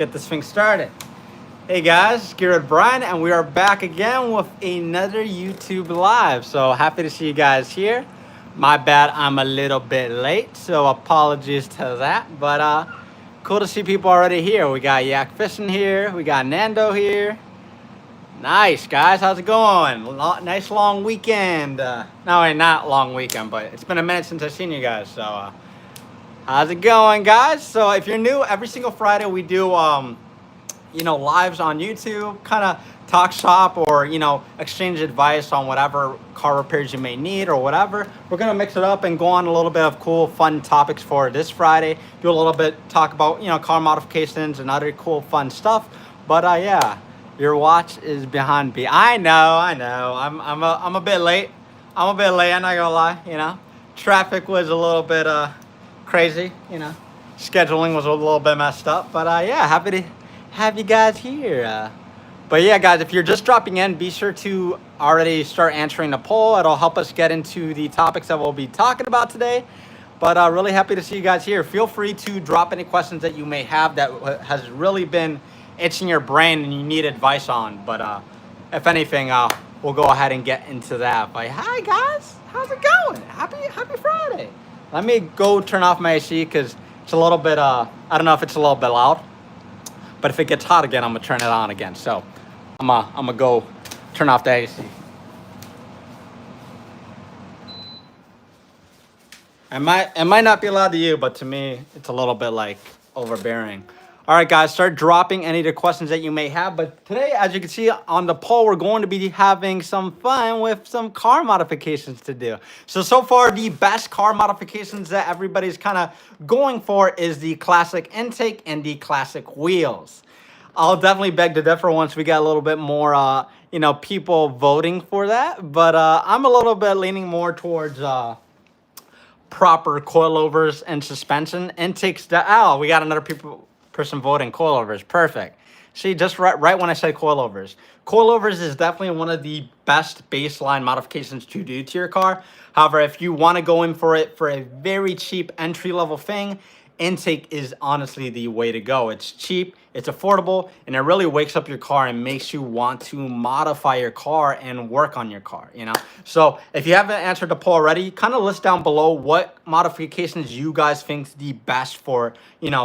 Get this thing started. Hey guys, it's GearheadBryan, and we are back again with another YouTube live. So happy to see you guys here. My bad, I'm a little bit late, so apologies to that. But cool to see people already here. We got Yak Fishing here. We got Nando here. Nice guys, how's it going? Nice long weekend. No, wait, not long weekend, but it's been a minute since I've seen you guys. So how's it going, guys? So if you're new, every single Friday we do lives on YouTube, kind of talk shop or exchange advice on whatever car repairs you may need or whatever. We're gonna mix it up and go on a little bit of cool fun topics for this Friday. Do a little bit, talk about car modifications and other cool fun stuff. But yeah, your watch is behind me. I know. I'm a bit late. I'm not gonna lie. Traffic was a little bit crazy. Scheduling was a little bit messed up. But yeah, happy to have you guys here. But yeah, guys, if you're just dropping in, be sure to already start answering the poll. It'll help us get into the topics that we'll be talking about today. But really happy to see you guys here. Feel free to drop any questions that you may have that has really been itching your brain and you need advice on. But if anything, we'll go ahead and get into that. But hi guys, how's it going? Happy Friday. Let me go turn off my AC because it's a little bit I don't know if it's a little bit loud. But if it gets hot again, I'm gonna turn it on again. So I'm gonna go turn off the AC. It might not be loud to you, but to me, it's a little bit like overbearing. All right, guys, start dropping any of the questions that you may have. But today, as you can see on the poll, we're going to be having some fun with some car modifications to do. So far, the best car modifications that everybody's kind of going for is the classic intake and the classic wheels. I'll definitely beg to differ once we get a little bit more, people voting for that. But I'm a little bit leaning more towards proper coilovers and suspension. Intakes, we got another person voting coilovers. Perfect. See, just right when I said coilovers. Coilovers is definitely one of the best baseline modifications to do to your car. However, if you want to go in for it for a very cheap entry-level thing, intake is honestly the way to go. It's cheap, it's affordable, and it really wakes up your car and makes you want to modify your car and work on your car, So if you haven't answered the poll already, kind of list down below what modifications you guys think is the best for,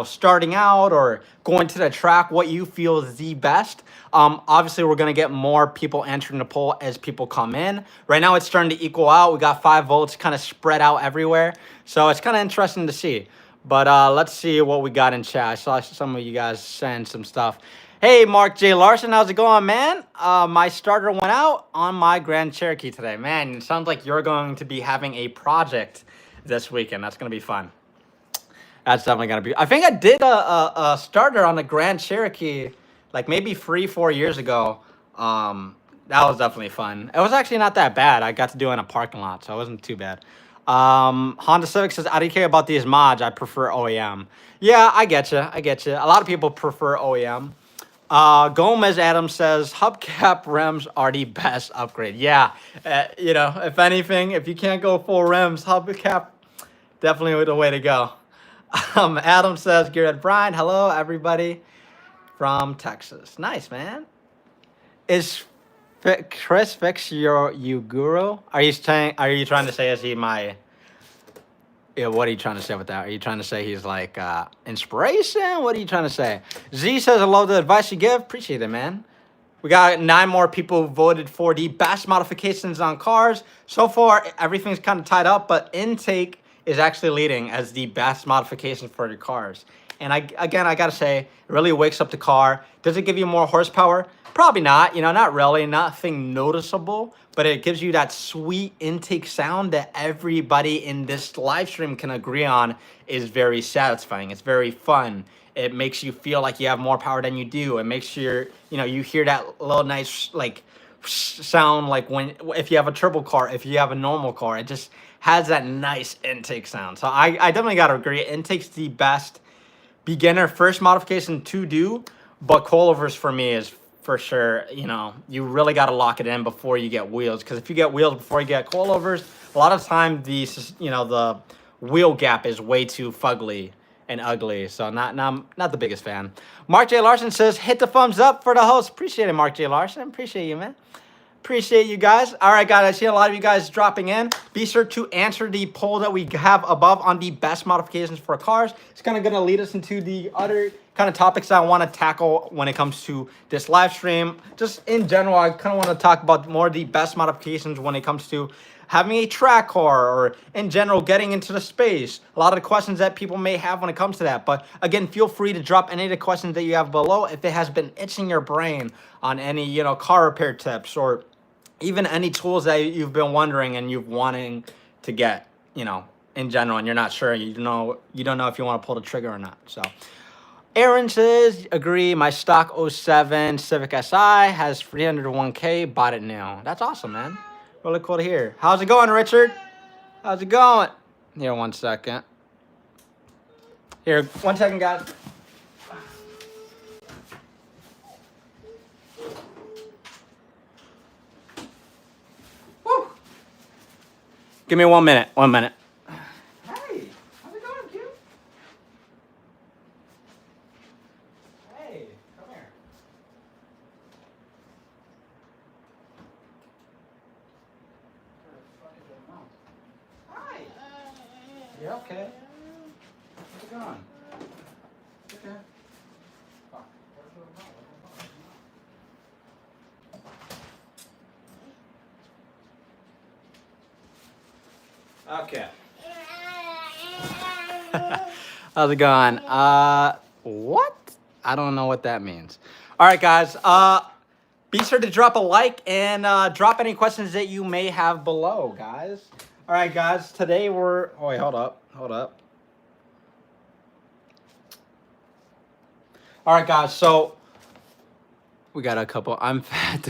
starting out or going to the track, what you feel is the best. Obviously, we're going to get more people answering the poll as people come in. Right now, it's starting to equal out. We got 5 votes kind of spread out everywhere. So it's kind of interesting to see. But let's see what we got in chat. I saw some of you guys send some stuff. Hey, Mark J. Larson, how's it going, man? My starter went out on my Grand Cherokee today. Man, it sounds like you're going to be having a project this weekend. That's going to be fun. That's definitely going to be. I think I did a starter on the Grand Cherokee like maybe 3-4 years ago. That was definitely fun. It was actually not that bad. I got to do it in a parking lot, so it wasn't too bad. Honda Civic says, I don't care about these mods. I prefer OEM. Yeah, I get you. A lot of people prefer OEM. Gomez Adams says, hubcap rims are the best upgrade. Yeah, if anything, if you can't go full rims, hubcap definitely the way to go. Adam says, GearheadBryan, hello, everybody from Texas. Nice, man. Is Chris Fix your guru? Are you trying to say is he my? Yeah, what are you trying to say with that? Are you trying to say he's like inspiration? What are you trying to say? Z says, I love the advice you give. Appreciate it, man. We got 9 more people who voted for the best modifications on cars. So far, everything's kind of tied up, but intake is actually leading as the best modification for your cars. And I gotta say, it really wakes up the car. Does it give you more horsepower? Probably not, not really, nothing noticeable, but it gives you that sweet intake sound that everybody in this live stream can agree on is very satisfying. It's very fun. It makes you feel like you have more power than you do. It makes you hear that little nice, like, sound like if you have a turbo car, if you have a normal car, it just has that nice intake sound. So I definitely gotta agree. Intake's the best beginner first modification to do, but coilovers for me is for sure, you really got to lock it in before you get wheels, because if you get wheels before you get coilovers, a lot of time the wheel gap is way too fugly and ugly. So not the biggest fan. Mark J. Larson says, hit the thumbs up for the host. Appreciate it, Mark J. Larson. Appreciate you, man. Appreciate you guys. All right, guys, I see a lot of you guys dropping in. Be sure to answer the poll that we have above on the best modifications for cars. It's kind of going to lead us into the other kind of topics I want to tackle when it comes to this live stream. Just in general, I kind of want to talk about more of the best modifications when it comes to having a track car or in general getting into the space. A lot of the questions that people may have when it comes to that. But again, feel free to drop any of the questions that you have below if it has been itching your brain on any, car repair tips or even any tools that you've been wondering and you've wanting to get, in general, and you're not sure, you don't know if you want to pull the trigger or not. So Aaron says, agree, my stock '07 Civic Si has 301K, bought it new. That's awesome, man. Really cool to hear. How's it going, Richard? How's it going? Here, 1 second. Here, 1 second, guys. Woo. Give me 1 minute. 1 minute. Hey, how's it going, Q? Hey, come here. Hi. You okay? How's it going? Okay. Fuck. Where's the remote? Okay. How's it going? What? I don't know what that means. All right, guys. Be sure to drop a like and drop any questions that you may have below, guys. All right, guys. Today we're. Oh wait, hold up. All right, guys. So we got a couple. I'm fat.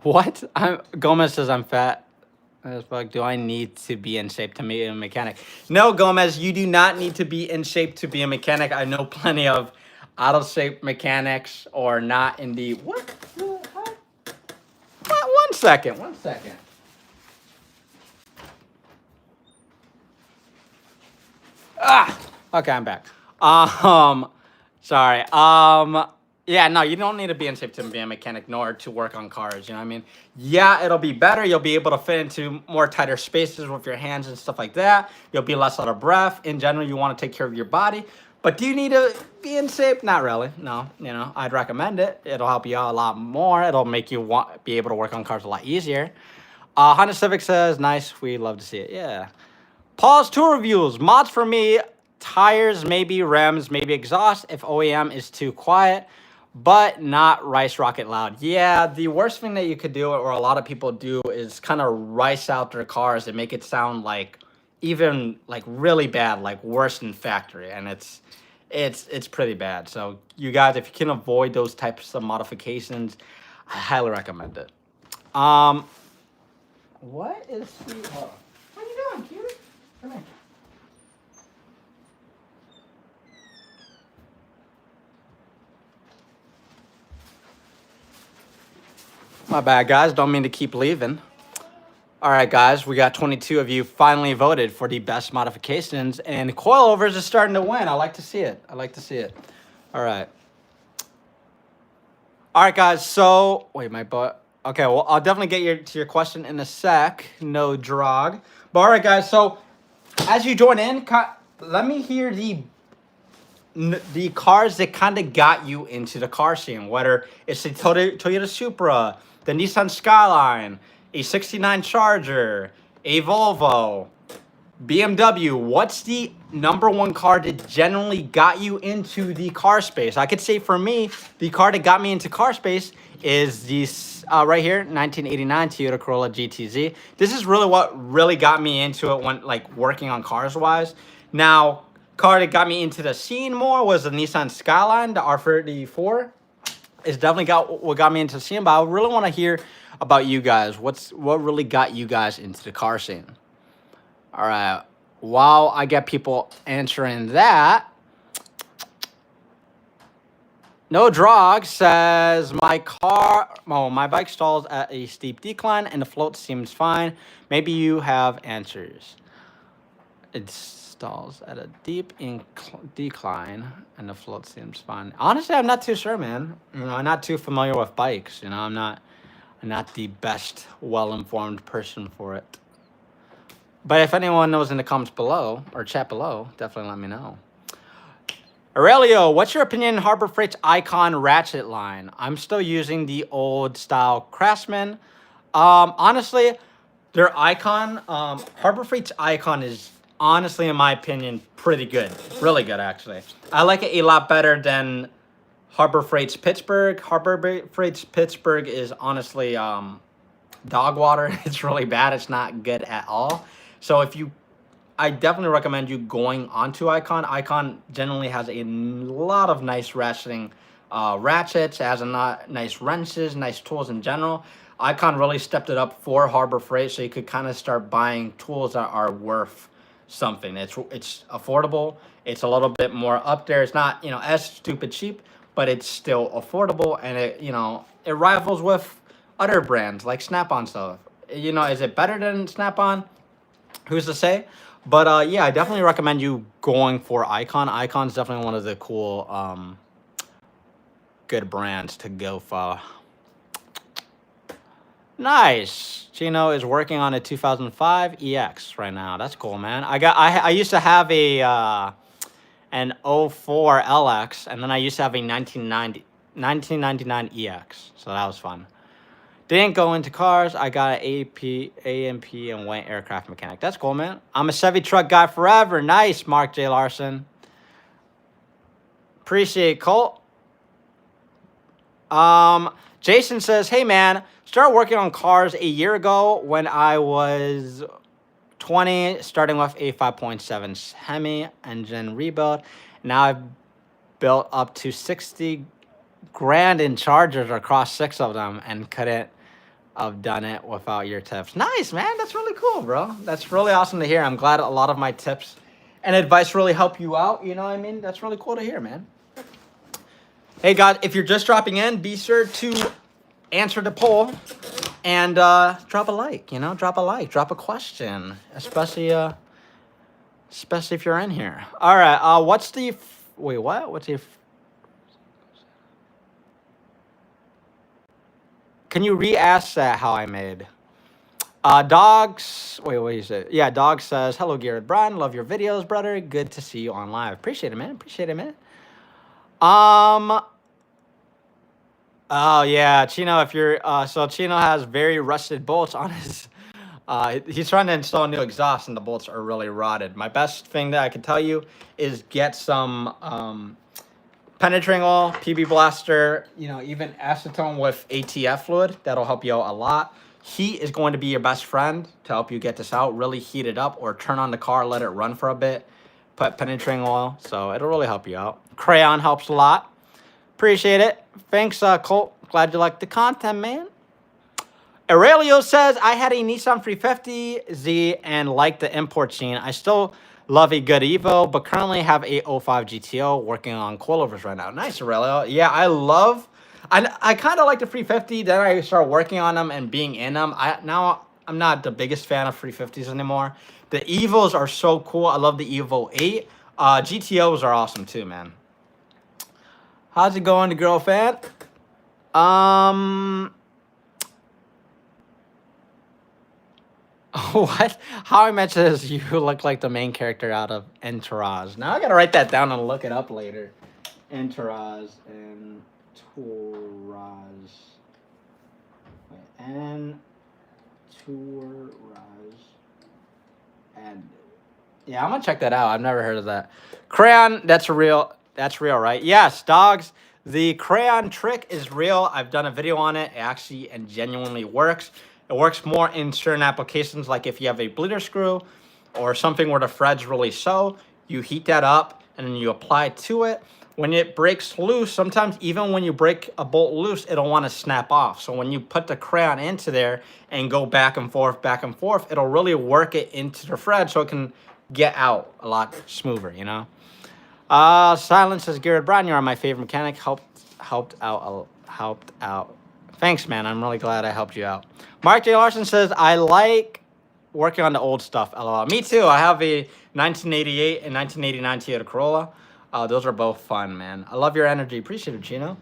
What? Gomez says I'm fat. As fuck, do I need to be in shape to be a mechanic? No, Gomez, you do not need to be in shape to be a mechanic. I know plenty of out of shape mechanics or not in the what? 1 second. 1 second. Okay, I'm back. Sorry. Yeah, no, you don't need to be in shape to be a mechanic nor to work on cars, you know what I mean? Yeah, it'll be better. You'll be able to fit into more tighter spaces with your hands and stuff like that. You'll be less out of breath. In general, you want to take care of your body. But do you need to be in shape? Not really. No, I'd recommend it. It'll help you out a lot more. It'll make you be able to work on cars a lot easier. Honda Civic says, nice. We love to see it. Yeah. Paul's tour reviews. Mods for me, tires, maybe rims, maybe exhaust if OEM is too quiet. But not rice rocket loud. Yeah, the worst thing that you could do, or a lot of people do, is kind of rice out their cars and make it sound like even like really bad, like worse than factory, and it's pretty bad. So you guys, if you can avoid those types of modifications, I highly recommend it. What is he? What are you doing, cutie? Come here. My bad, guys. Don't mean to keep leaving. All right, guys. We got 22 of you finally voted for the best modifications, and Coilovers is starting to win. I like to see it. All right. All right, guys. So, wait, my butt. Okay, well, I'll definitely get to your question in a sec. No drog. But all right, guys. So, as you join in, let me hear the cars that kind of got you into the car scene, whether it's the Toyota Supra, the Nissan Skyline, a 69 Charger, a Volvo, BMW. What's the #1 car that generally got you into the car space? I could say for me, the car that got me into car space is this right here, 1989 Toyota Corolla GTZ. This is really what really got me into it when working on cars wise. Now, car that got me into the scene more was the Nissan Skyline, the R34. It's definitely what got me into the scene, but I really want to hear about you guys. What really got you guys into the car scene? All right. While I get people answering that, No Drog says, my bike stalls at a steep decline and the float seems fine. Maybe you have answers. It's stalls at a deep decline, and the float seems fine. Honestly, I'm not too sure, man. You know, I'm not too familiar with bikes. You know, I'm not the best, well-informed person for it. But if anyone knows in the comments below or chat below, definitely let me know. Aurelio, what's your opinion on Harbor Freight's Icon ratchet line? I'm still using the old style Craftsman. Honestly, their Icon, Harbor Freight's Icon is honestly, in my opinion, pretty good. Really good, actually. I like it a lot better than Harbor Freight's Pittsburgh. Harbor Freight's Pittsburgh is honestly dog water. It's really bad. It's not good at all. So I definitely recommend you going onto Icon. Icon generally has a lot of nice ratcheting ratchets. It has a nice wrenches, nice tools in general. Icon really stepped it up for Harbor Freight, so you could kind of start buying tools that are worth something. It's affordable. It's a little bit more up there. It's not, you know, as stupid cheap, but it's still affordable, and it, you know, it rivals with other brands like Snap-on stuff. You know, is it better than Snap-on? Who's to say? But yeah, I definitely recommend you going for Icon. Icon's definitely one of the cool, good brands to go for. Nice. Chino is working on a 2005 EX right now. That's cool, man. I used to have an 04 LX, and then I used to have a 1999 EX. So that was fun. Didn't go into cars. I got an AMP, and went aircraft mechanic. That's cool, man. I'm a Chevy truck guy forever. Nice, Mark J. Larson. Appreciate Colt. Jason says, hey, man, started working on cars a year ago when I was 20, starting with a 5.7 Hemi engine rebuild. Now I've built up to 60 grand in chargers across 6 of them and couldn't have done it without your tips. Nice, man. That's really cool, bro. That's really awesome to hear. I'm glad a lot of my tips and advice really help you out. You know what I mean? That's really cool to hear, man. Hey, guys, if you're just dropping in, be sure to answer the poll and drop a like, you know? Drop a like, drop a question, especially if you're in here. All right, what's the... Wait, what? What's the... Can you re-ask that how I made? Dogs... Wait, what is it? Yeah, Dog says, hello, GearheadBryan. Love your videos, brother. Good to see you on live. Appreciate it, man. Appreciate it, man. Oh, yeah, Chino, if you're... so Chino has very rusted bolts on his... he's trying to install new exhaust, and the bolts are really rotted. My best thing that I can tell you is get some... penetrating oil, PB Blaster, you know, even acetone with ATF fluid. That'll help you out a lot. Heat is going to be your best friend to help you get this out. Really heat it up, or turn on the car, let it run for a bit. Put penetrating oil, so it'll really help you out. Crayon helps a lot. Appreciate it. Thanks, Colt. Glad you liked the content, man. Aurelio says, I had a Nissan 350Z and liked the import scene. I still love a good Evo, but currently have a 05 GTO working on coilovers right now. Nice, Aurelio. Yeah, I kind of like the 350. Then I started working on them and being in them. Now I'm not the biggest fan of 350s anymore. The Evos are so cool. I love the Evo 8. GTOs are awesome too, man. How's it going, the girl fan? What? How I Met says you look like the main character out of Entourage. Now I gotta write that down and look it up later. Entourage. Wait, Entourage. And yeah, I'm gonna check that out. I've never heard of that. Crayon, that's real, right? Yes, dogs. The Crayon Trick is real. I've done a video on it. It actually and genuinely works. It works more in certain applications, like if you have a bleeder screw or something where the thread's really sew, you heat that up and then you apply it to it. When it breaks loose, sometimes even when you break a bolt loose, it'll want to snap off. So when you put the crayon into there and go back and forth, it'll really work it into the thread so it can get out a lot smoother, you know? Silence says, GearheadBryan, you're my favorite mechanic. Helped out. Thanks, man. I'm really glad I helped you out. Mark J. Larson says, I like working on the old stuff. LOL. Me too. I have a 1988 and 1989 Toyota Corolla. Those are both fun, man. I love your energy. Appreciate it, Chino.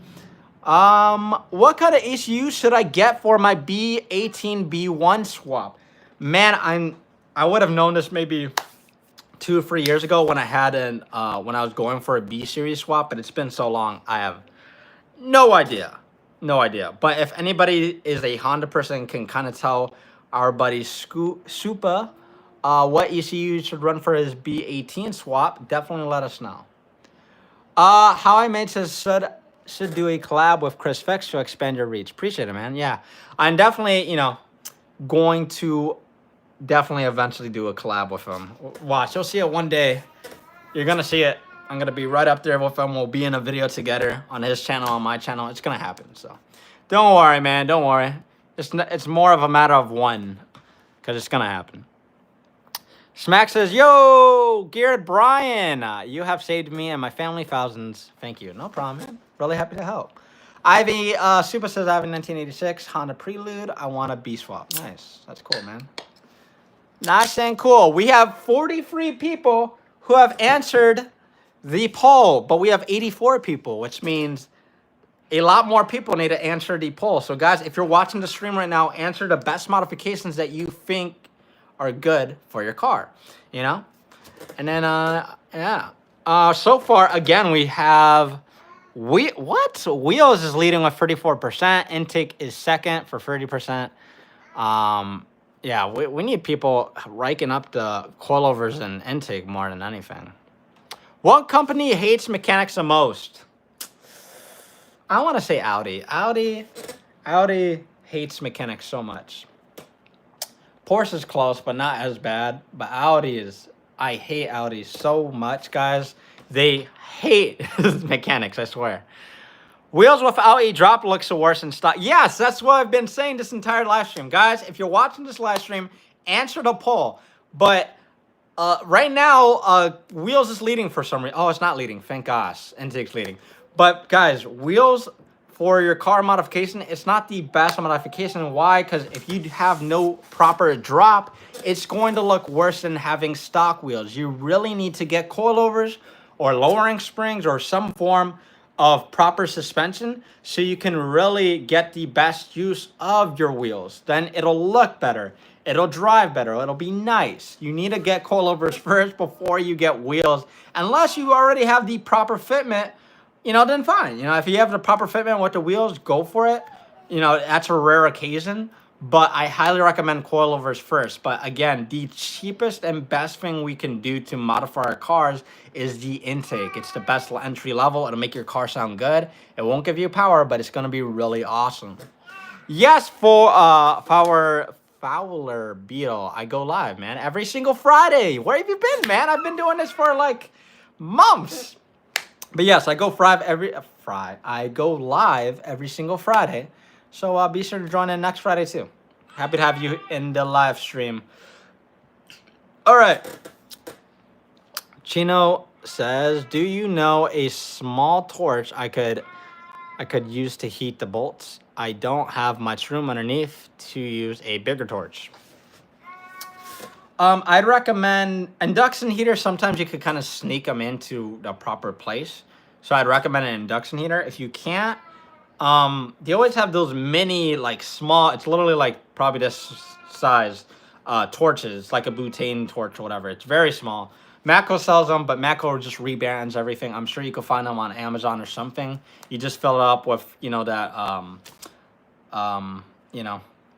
What kind of ECU should I get for my B18 B1 swap? Man, I would have known this maybe 2 or 3 years ago when I had when I was going for a B series swap, but it's been so long. I have no idea. No idea. But if anybody is a Honda person can kind of tell our buddy Supa what ECU should run for his B18 swap, definitely let us know. How I Made says should do a collab with Chris Fix to expand your reach. Appreciate it, man. Yeah, I'm definitely, going to eventually do a collab with him. Watch, you'll see it one day. You're gonna see it. I'm gonna be right up there with him. We'll be in a video together on his channel, on my channel. It's gonna happen. So, don't worry, man. Don't worry. It's more of a matter of when, because it's gonna happen. Smack says, "Yo, GearheadBryan, you have saved me and my family thousands. Thank you. No problem, man. Really happy to help." Ivy Super says, "I have a 1986 Honda Prelude. I want a B swap." Nice. That's cool, man. Nice and cool. We have 43 people who have answered the poll, but we have 84 people, which means a lot more people need to answer the poll. So, guys, if you're watching the stream right now, answer the best modifications that you think are good for your car, And then, yeah. So far, again, we have... Wheels is leading with 34%. Intake is second for 30%. Yeah, we need people ranking up the coilovers and intake more than anything. What company hates mechanics the most? I want to say Audi. Audi hates mechanics so much. Porsche is close, but not as bad. But Audi is... I hate Audi so much, guys. They hate mechanics, I swear. Wheels without a drop looks the worst in stock. Yes, that's what I've been saying this entire live stream. Guys, if you're watching this live stream, answer the poll. But right now, Wheels is leading for some reason. Oh, it's not leading. Thank gosh. Intake's leading. But, guys, Wheels for your car modification, it's not the best modification. Why? Because if you have no proper drop, it's going to look worse than having stock wheels. You really need to get coilovers or lowering springs or some form of proper suspension so you can really get the best use of your wheels. Then it'll look better. It'll drive better. It'll be nice. You need to get coilovers first before you get wheels. Unless you already have the proper fitment, then fine. If you have the proper fitment with the wheels, go for it. That's a rare occasion. But I highly recommend coilovers first. But again, the cheapest and best thing we can do to modify our cars is the intake. It's the best entry level. It'll make your car sound good. It won't give you power, but it's going to be really awesome. Yes, for Fowler Beetle, I go live, man. Every single Friday. Where have you been, man? I've been doing this for like months. But yes, I go live every single Friday. So be sure to join in next Friday too. Happy to have you in the live stream. All right. Chino says, "Do you know a small torch I could use to heat the bolts? I don't have much room underneath to use a bigger torch." I'd recommend induction heater. Sometimes you could kind of sneak them into the proper place. So I'd recommend an induction heater. If you can't, they always have those mini, like small, it's literally like probably this size torches, like a butane torch or whatever. It's very small. Matco sells them, but Matco just rebrands everything. I'm sure you can find them on Amazon or something. You just fill it up with, that,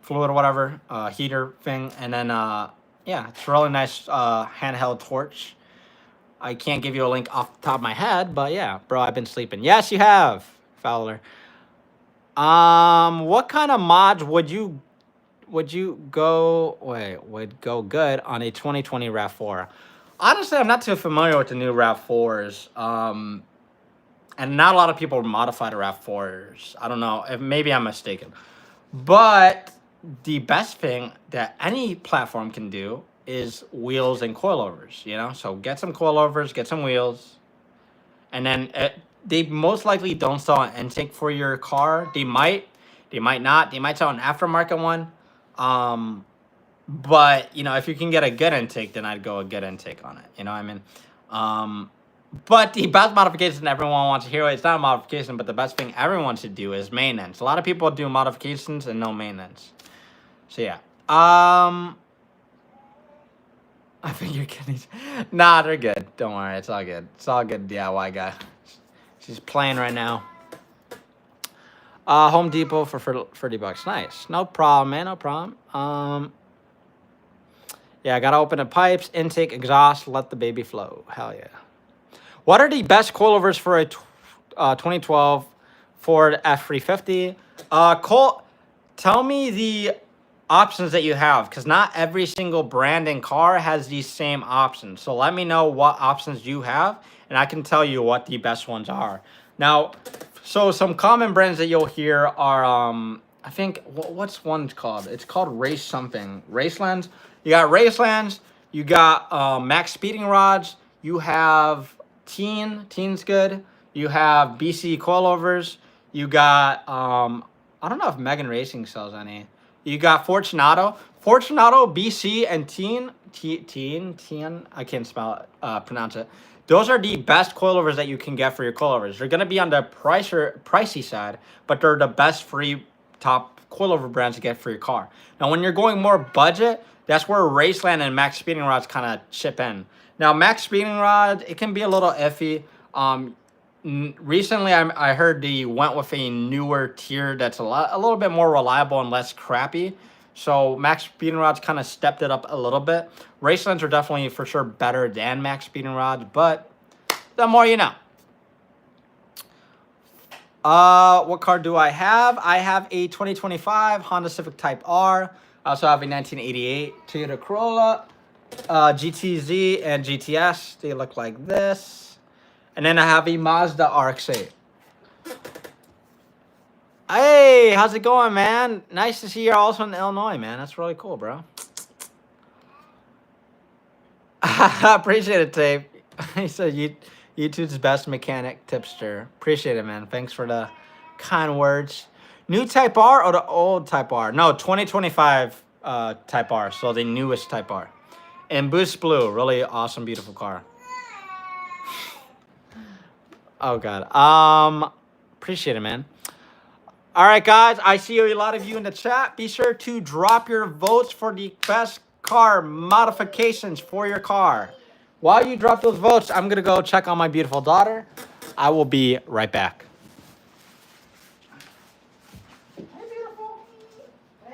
fluid or whatever, heater thing. And then, yeah, it's a really nice handheld torch. I can't give you a link off the top of my head, but yeah, bro, I've been sleeping. Yes, you have, Fowler. What kind of mods would go good on a 2020 RAV4? Honestly, I'm not too familiar with the new RAV4s. And not a lot of people modify the RAV4s. I don't know. Maybe I'm mistaken. But the best thing that any platform can do is wheels and coilovers, So get some coilovers, get some wheels. And then they most likely don't sell an intake for your car. They might not. They might sell an aftermarket one. But, you know, if you can get a good intake, then I'd go a good intake on it. You know what I mean? But the best modification everyone wants to hear, it's not a modification, but the best thing everyone should do is maintenance. A lot of people do modifications and no maintenance. So, yeah. I think you're kidding. Nah, they're good. Don't worry. It's all good. It's all good, DIY guy. She's playing right now. Home Depot for $30. Nice. No problem, man. No problem. Yeah, I gotta open the pipes, intake, exhaust, let the baby flow. Hell yeah. What are the best coilovers for a 2012 Ford F350? Tell me the options that you have, because not every single brand and car has these same options. So let me know what options you have, and I can tell you what the best ones are. Now, so some common brands that you'll hear are, I think, what's one called? It's called Race something. Racelands. You got Racelands. You got Max Speeding Rods. You have Teen's good. You have BC Coilovers. You got, I don't know if Megan Racing sells any. You got Fortunato, BC, and Teen. I can't pronounce it. Those are the best coilovers that you can get for your coilovers. They're gonna be on the pricey side, but they're the best free top coilover brands to get for your car. Now, when you're going more budget, that's where Raceland and Max Speeding Rods kind of chip in. Now, Max Speeding Rod, it can be a little iffy. Recently, I heard they went with a newer tier that's a little bit more reliable and less crappy. So Max Speeding Rods kind of stepped it up a little bit. Racelands are definitely for sure better than Max Speeding Rods, but the more you know. What car do I have? I have a 2025 Honda Civic Type R. I also have a 1988 Toyota Corolla, GTZ, and GTS. They look like this. And then I have a Mazda RX-8. Hey, how's it going, man? Nice to see you're also in Illinois, man. That's really cool, bro. I appreciate it, Tape. He said YouTube's best mechanic tipster. Appreciate it, man. Thanks for the kind words. New Type R or the old Type R? No, 2025 Type R. So the newest Type R. And Boost Blue. Really awesome, beautiful car. Oh, God. Appreciate it, man. All right, guys. I see a lot of you in the chat. Be sure to drop your votes for the best car modifications for your car. While you drop those votes, I'm going to go check on my beautiful daughter. I will be right back. Hey, beautiful. Hey.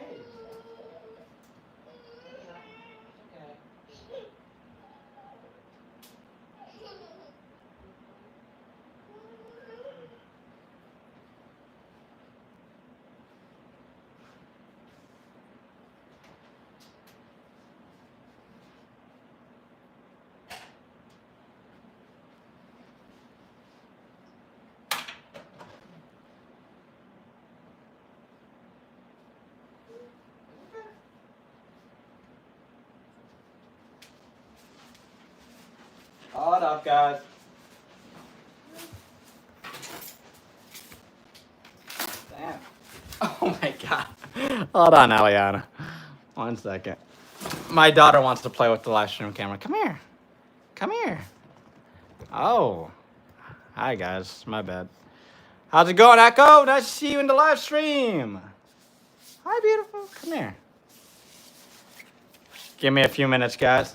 Hold up, guys. Damn. Oh, my God. Hold on, Aliana. 1 second. My daughter wants to play with the live stream camera. Come here. Come here. Oh. Hi, guys. My bad. How's it going, Echo? Nice to see you in the live stream. Hi, beautiful. Come here. Give me a few minutes, guys.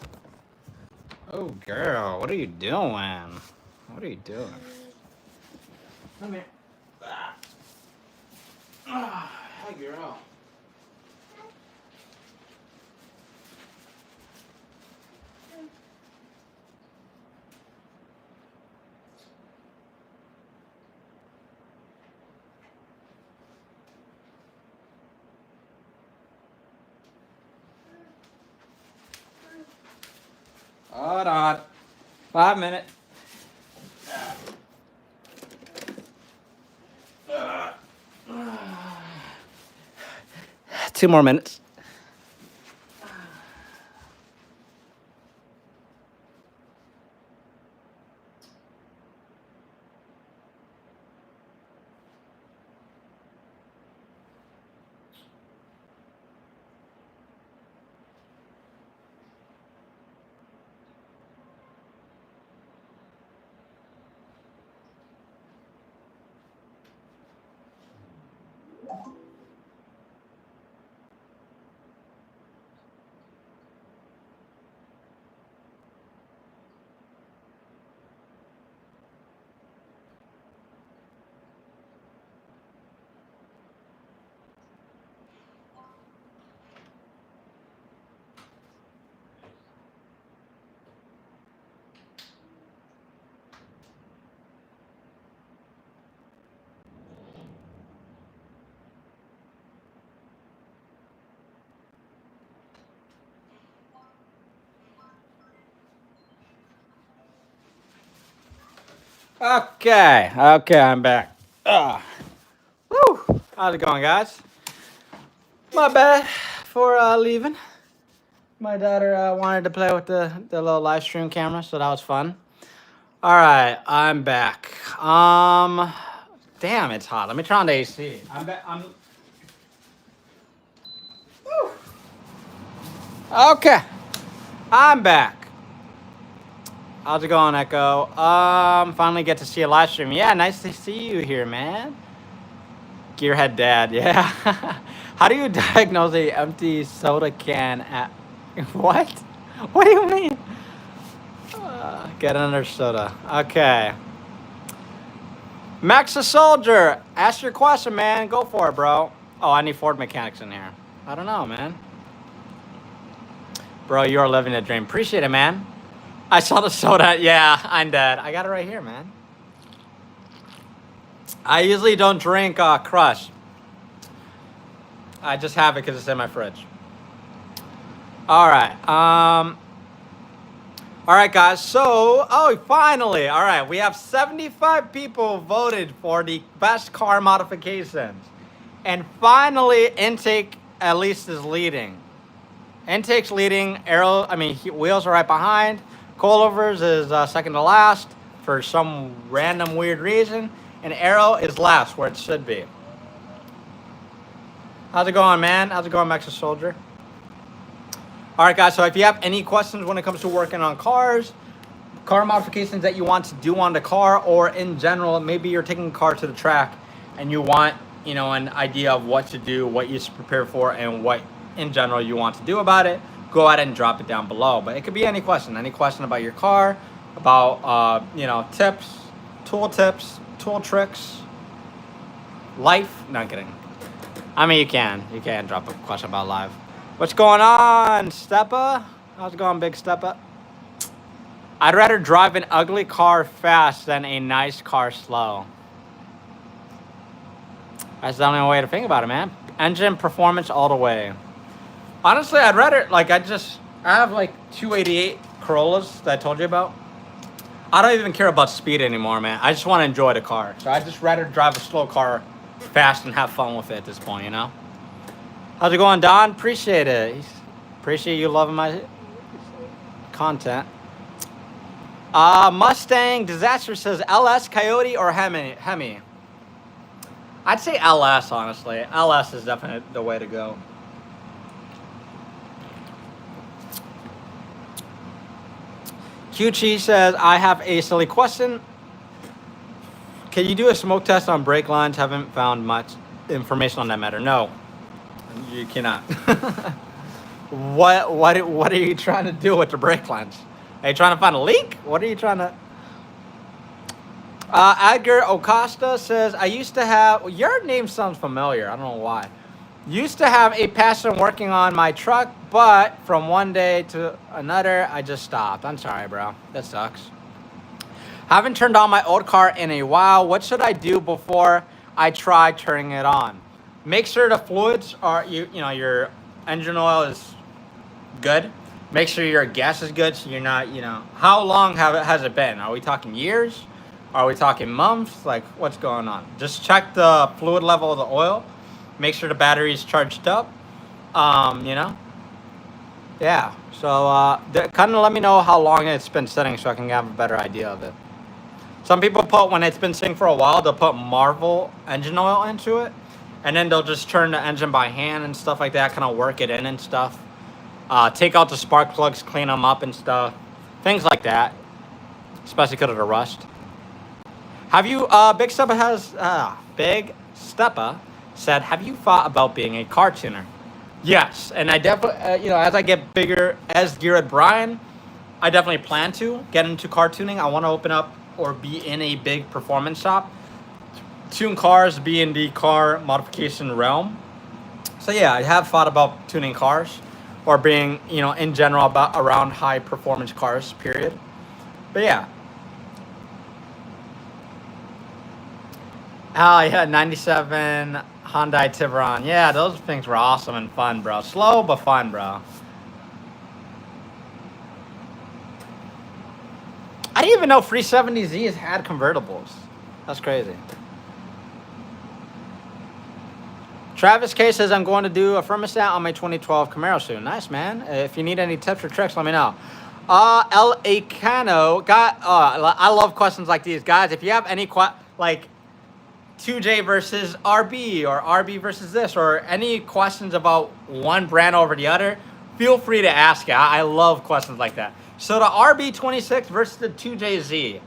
Oh, girl. What are you doing? What are you doing? Come here. Hi, girl. Hold on. 5 minutes. 2 more minutes. Okay, okay, I'm back. Woo! How's it going, guys? My bad for leaving. My daughter wanted to play with the little live stream camera, so that was fun. All right, I'm back. Damn, it's hot. Let me turn on the AC. I'm back. Woo. Okay, I'm back. How's it going, Echo? Finally get to see a live stream. Yeah, nice to see you here, man. Gearhead Dad, yeah. How do you diagnose a empty soda can at what? What do you mean? Get another soda. Okay. Max the Soldier, ask your question, man. Go for it, bro. Oh, I need Ford mechanics in here. I don't know, man. Bro, you're living a dream. Appreciate it, man. I saw the soda. Yeah, I'm dead. I got it right here, man. I usually don't drink Crush. I just have it because it's in my fridge. All right. All right, guys. So, finally. All right. We have 75 people voted for the best car modifications. And finally, Intake at least is leading. Intake's leading. Wheels are right behind. Coilovers is second to last for some random weird reason. And Arrow is last where it should be. How's it going, man? How's it going, Max the Soldier? All right, guys, so if you have any questions when it comes to working on cars, car modifications that you want to do on the car, or in general, maybe you're taking a car to the track and you want, an idea of what to do, what you should prepare for, and what, in general, you want to do about it, go ahead and drop it down below. But it could be any question about your car, about, tips, tool tricks, life. Not kidding. I mean, you can drop a question about live. What's going on, Steppa? How's it going, Big Steppa? I'd rather drive an ugly car fast than a nice car slow. That's the only way to think about it, man. Engine performance all the way. Honestly, I'd rather, I have 288 Corollas that I told you about. I don't even care about speed anymore, man. I just want to enjoy the car. So I'd just rather drive a slow car fast and have fun with it at this point, How's it going, Don? Appreciate it. Appreciate you loving my content. Mustang Disaster says LS, Coyote, or Hemi? I'd say LS, honestly. LS is definitely the way to go. QC says, I have a silly question. Can you do a smoke test on brake lines? Haven't found much information on that matter. No, you cannot. What are you trying to do with the brake lines? Are you trying to find a leak? What are you trying to... Edgar Acosta says, I used to have... Your name sounds familiar. I don't know why. Used to have a passion working on my truck, but from one day to another, I just stopped. I'm sorry, bro. That sucks. Haven't turned on my old car in a while. What should I do before I try turning it on? Make sure the fluids are, your engine oil is good. Make sure your gas is good, so you're not, how long has it been? Are we talking years? Are we talking months? What's going on? Just check the fluid level of the oil. Make sure the battery is charged up. Yeah. So kind of let me know how long it's been sitting so I can have a better idea of it. Some people when it's been sitting for a while, they'll put Marvel engine oil into it. And then they'll just turn the engine by hand and stuff like that, kind of work it in and stuff. Take out the spark plugs, clean them up and stuff. Things like that. Especially because of the rust. Have you, Big Steppa said, have you thought about being a car tuner? Yes, and I definitely, as I get bigger as GearheadBryan, I definitely plan to get into car tuning. I want to open up or be in a big performance shop. Tune cars, be in the car modification realm. So yeah, I have thought about tuning cars or being, in general around high performance cars, period. But yeah. Oh yeah, 97 Hyundai Tiburon. Yeah, those things were awesome and fun, bro. Slow, but fun, bro. I didn't even know 370Zs had convertibles. That's crazy. Travis K says, I'm going to do a thermostat on my 2012 Camaro soon. Nice, man. If you need any tips or tricks, let me know. L.A. Cano, I love questions like these. Guys, if you have any, like 2J versus RB or RB versus this, or any questions about one brand over the other, feel free to ask it. I love questions like that. So the RB26 versus the 2JZ,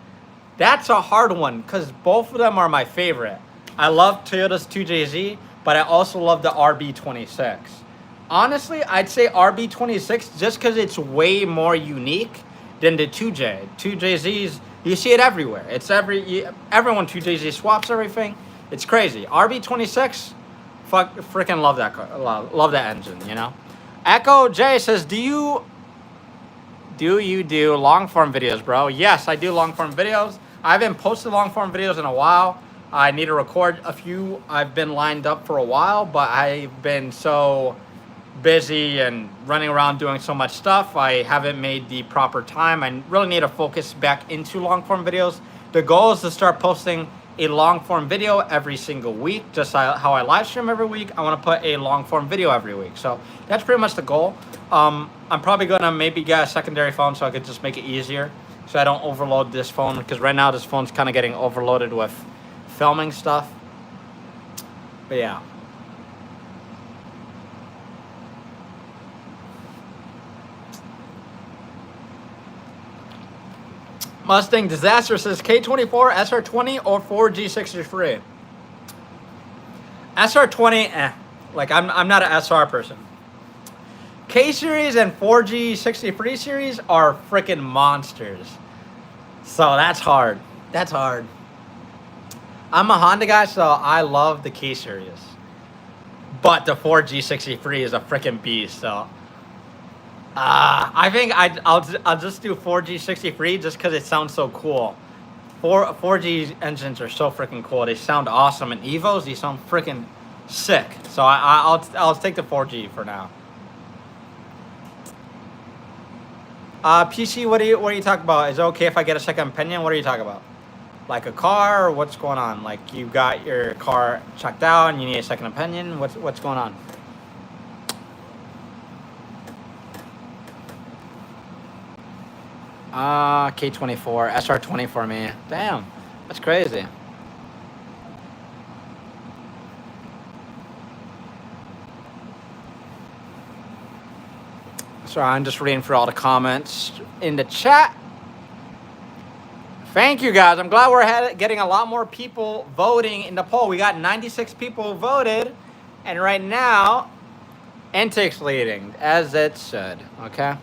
that's a hard one because both of them are my favorite. I love Toyota's 2JZ, but I also love the RB26. Honestly, I'd say RB26 just because it's way more unique than the 2J. 2JZs, you see it everywhere. It's everyone 2JZ swaps everything. It's crazy. RB26, freaking love that car. Love that engine, you know? Echo J says, do you do long form videos, bro? Yes, I do long form videos. I haven't posted long form videos in a while. I need to record a few. I've been lined up for a while, but I've been so busy and running around doing so much stuff. I haven't made the proper time. I really need to focus back into long form videos. The goal is to start posting a long form video every single week, just how I live stream every week. I want to put a long form video every week. So that's pretty much the goal. I'm probably going to maybe get a secondary phone so I could just make it easier so I don't overload this phone, because right now this phone's kind of getting overloaded with filming stuff. But yeah. Mustang Disaster says K24, SR20, or 4G63. SR20, like I'm not an SR person. K series and 4G63 series are freaking monsters. So that's hard. That's hard. I'm a Honda guy, so I love the K series. But the 4G63 is a freaking beast, so I think I'll just do 4G63 just because it sounds so cool. 4G engines are so freaking cool. They sound awesome, and Evos, they sound freaking sick. So I'll take the 4G for now. PC, what are you talking about? Is it okay if I get a second opinion? What are you talking about? Like a car, or what's going on? Like you got your car checked out and you need a second opinion? What's going on? K24, SR20 for me. Damn, that's crazy. Sorry, I'm just reading through all the comments in the chat. Thank you, guys. I'm glad we're getting a lot more people voting in the poll. We got 96 people voted, and right now, Intake's leading, as it should, okay?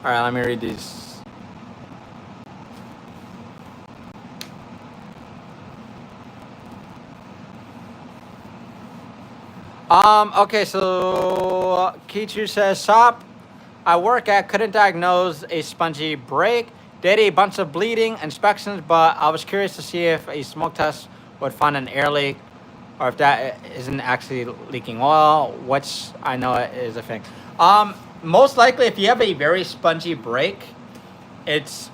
All right, let me read these. Okay, so Kichu says, Shop I work at couldn't diagnose a spongy brake. Did a bunch of bleeding inspections, but I was curious to see if a smoke test would find an air leak or if that isn't actually leaking oil, which I know is a thing. Most likely, if you have a very spongy brake, it's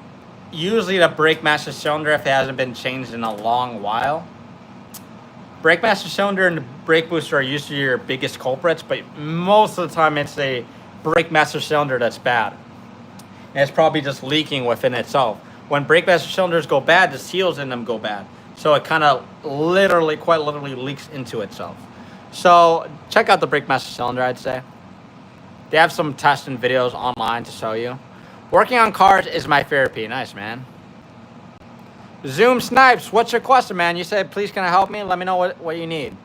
usually the brake master cylinder if it hasn't been changed in a long while. Brake master cylinder and the brake booster are usually your biggest culprits, but most of the time it's a brake master cylinder that's bad. And it's probably just leaking within itself. When brake master cylinders go bad, the seals in them go bad. So it kind of quite literally leaks into itself. So check out the brake master cylinder, I'd say. They have some testing videos online to show you. Working on cars is my therapy. Nice, man. Zoom Snipes, what's your question, man? You said, please, can I help me? Let me know what you need.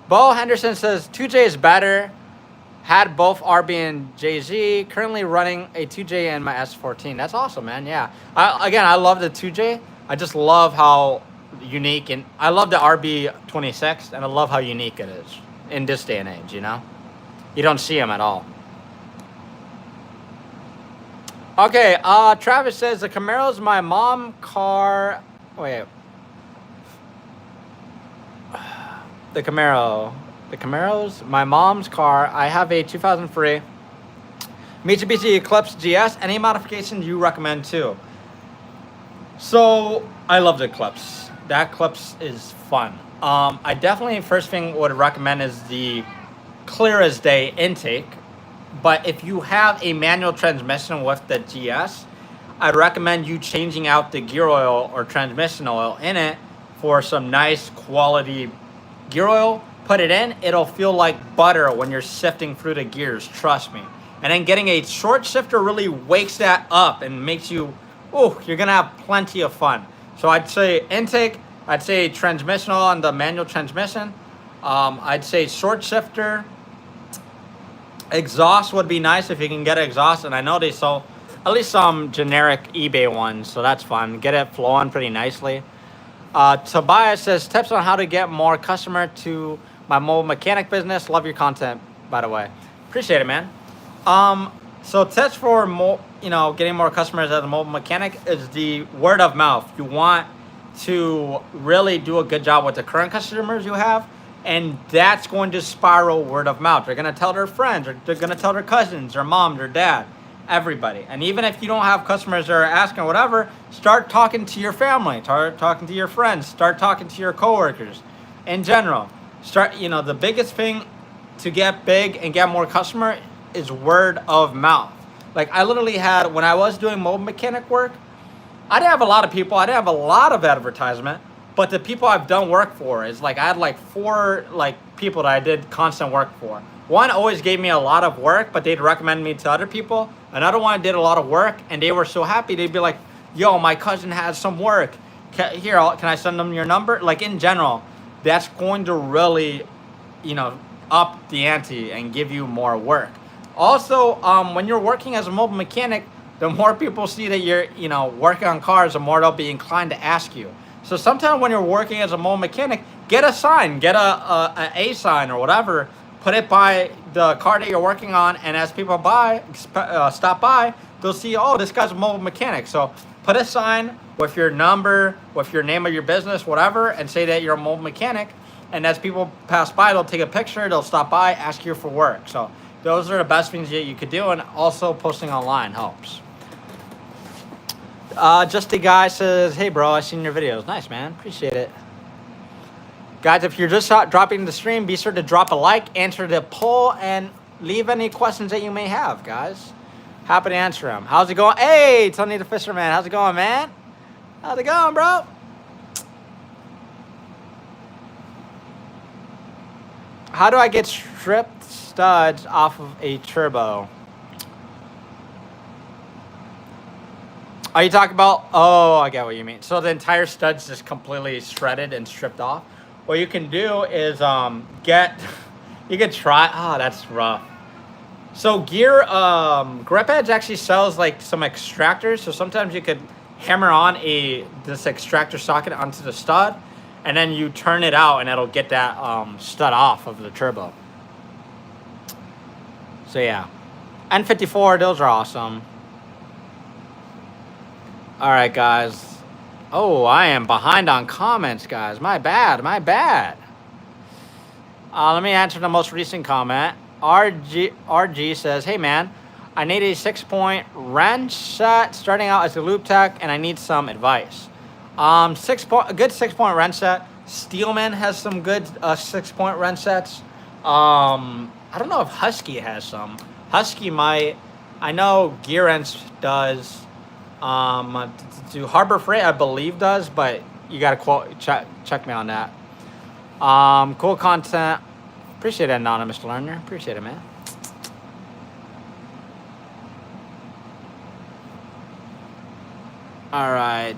Bo Henderson says, 2J is better. Had both RB and JZ. Currently running a 2J in my S14. That's awesome, man. Yeah. I love the 2J. I just love how unique, and I love the RB26, and I love how unique it is in this day and age, you know? You don't see them at all. Okay, Travis says, the Camaro's my mom car. Wait. The Camaro's my mom's car. I have a 2003 Mitsubishi Eclipse GS, any modifications you recommend too? So I love the Eclipse. That Eclipse is fun. I definitely first thing would recommend is the clear as day intake. But if you have a manual transmission with the GS, I'd recommend you changing out the gear oil or transmission oil in it for some nice quality gear oil. Put it in, it'll feel like butter when you're sifting through the gears, trust me. And then getting a short shifter really wakes that up and makes you, oh, you're gonna have plenty of fun. So I'd say intake, I'd say transmission oil on the manual transmission. I'd say short shifter. Exhaust would be nice if you can get exhaust, and I know they sell at least some generic eBay ones, so that's fun. Get it flowing pretty nicely. Tobias says, tips on how to get more customer to my mobile mechanic business. Love your content, by the way. Appreciate it, man. So tips for more, getting more customers as a mobile mechanic is the word of mouth. You want to really do a good job with the current customers you have, and that's going to spiral word of mouth. They're going to tell their friends, or they're going to tell their cousins, their mom, their dad, everybody. And even if you don't have customers that are asking whatever, start talking to your family, start talking to your friends, start talking to your coworkers. In general, the biggest thing to get big and get more customer is word of mouth. Like I literally had, when I was doing mobile mechanic work, I didn't have a lot of people, I didn't have a lot of advertisement, but the people I've done work for is like, I had like 4 people that I did constant work for. One always gave me a lot of work, but they'd recommend me to other people. Another one did a lot of work, and they were so happy. They'd be like, yo, my cousin has some work. Can I send them your number? Like in general, that's going to really, up the ante and give you more work. Also, when you're working as a mobile mechanic, the more people see that you're, working on cars, the more they'll be inclined to ask you. So sometimes when you're working as a mobile mechanic, get a sign, get a sign or whatever, put it by the car that you're working on, and as people stop by, they'll see, oh, this guy's a mobile mechanic. So put a sign with your number, with your name of your business, whatever, and say that you're a mobile mechanic. And as people pass by, they'll take a picture, they'll stop by, ask you for work. So those are the best things that you could do, and also posting online helps. Just a guy says, hey bro, I seen your videos. Nice, man, appreciate it. Guys, if you're just dropping the stream, be sure to drop a like, answer the poll, and leave any questions that you may have, guys. Happy to answer them. How's it going? Hey, Tony the Fisherman, how's it going, man? How's it going, bro? How do I get stripped studs off of a turbo? Are you talking about, oh, I get what you mean. So the entire stud's just completely shredded and stripped off. What you can do is you can try, that's rough. So Grip Edge actually sells like some extractors. So sometimes you could hammer on this extractor socket onto the stud, and then you turn it out and it'll get that stud off of the turbo. So yeah, N54, those are awesome. All right, guys. Oh, I am behind on comments, guys. My bad. Let me answer the most recent comment. RG says, hey, man, I need a 6-point wrench set starting out as a loop tech, and I need some advice. A good 6-point wrench set. Steelman has some good 6-point wrench sets. I don't know if Husky has some. Husky might. I know Gear Wrench does. To Harbor Freight, I believe does, but you gotta check me on that. Cool content. Appreciate it, Anonymous Learner. Appreciate it, man. All right.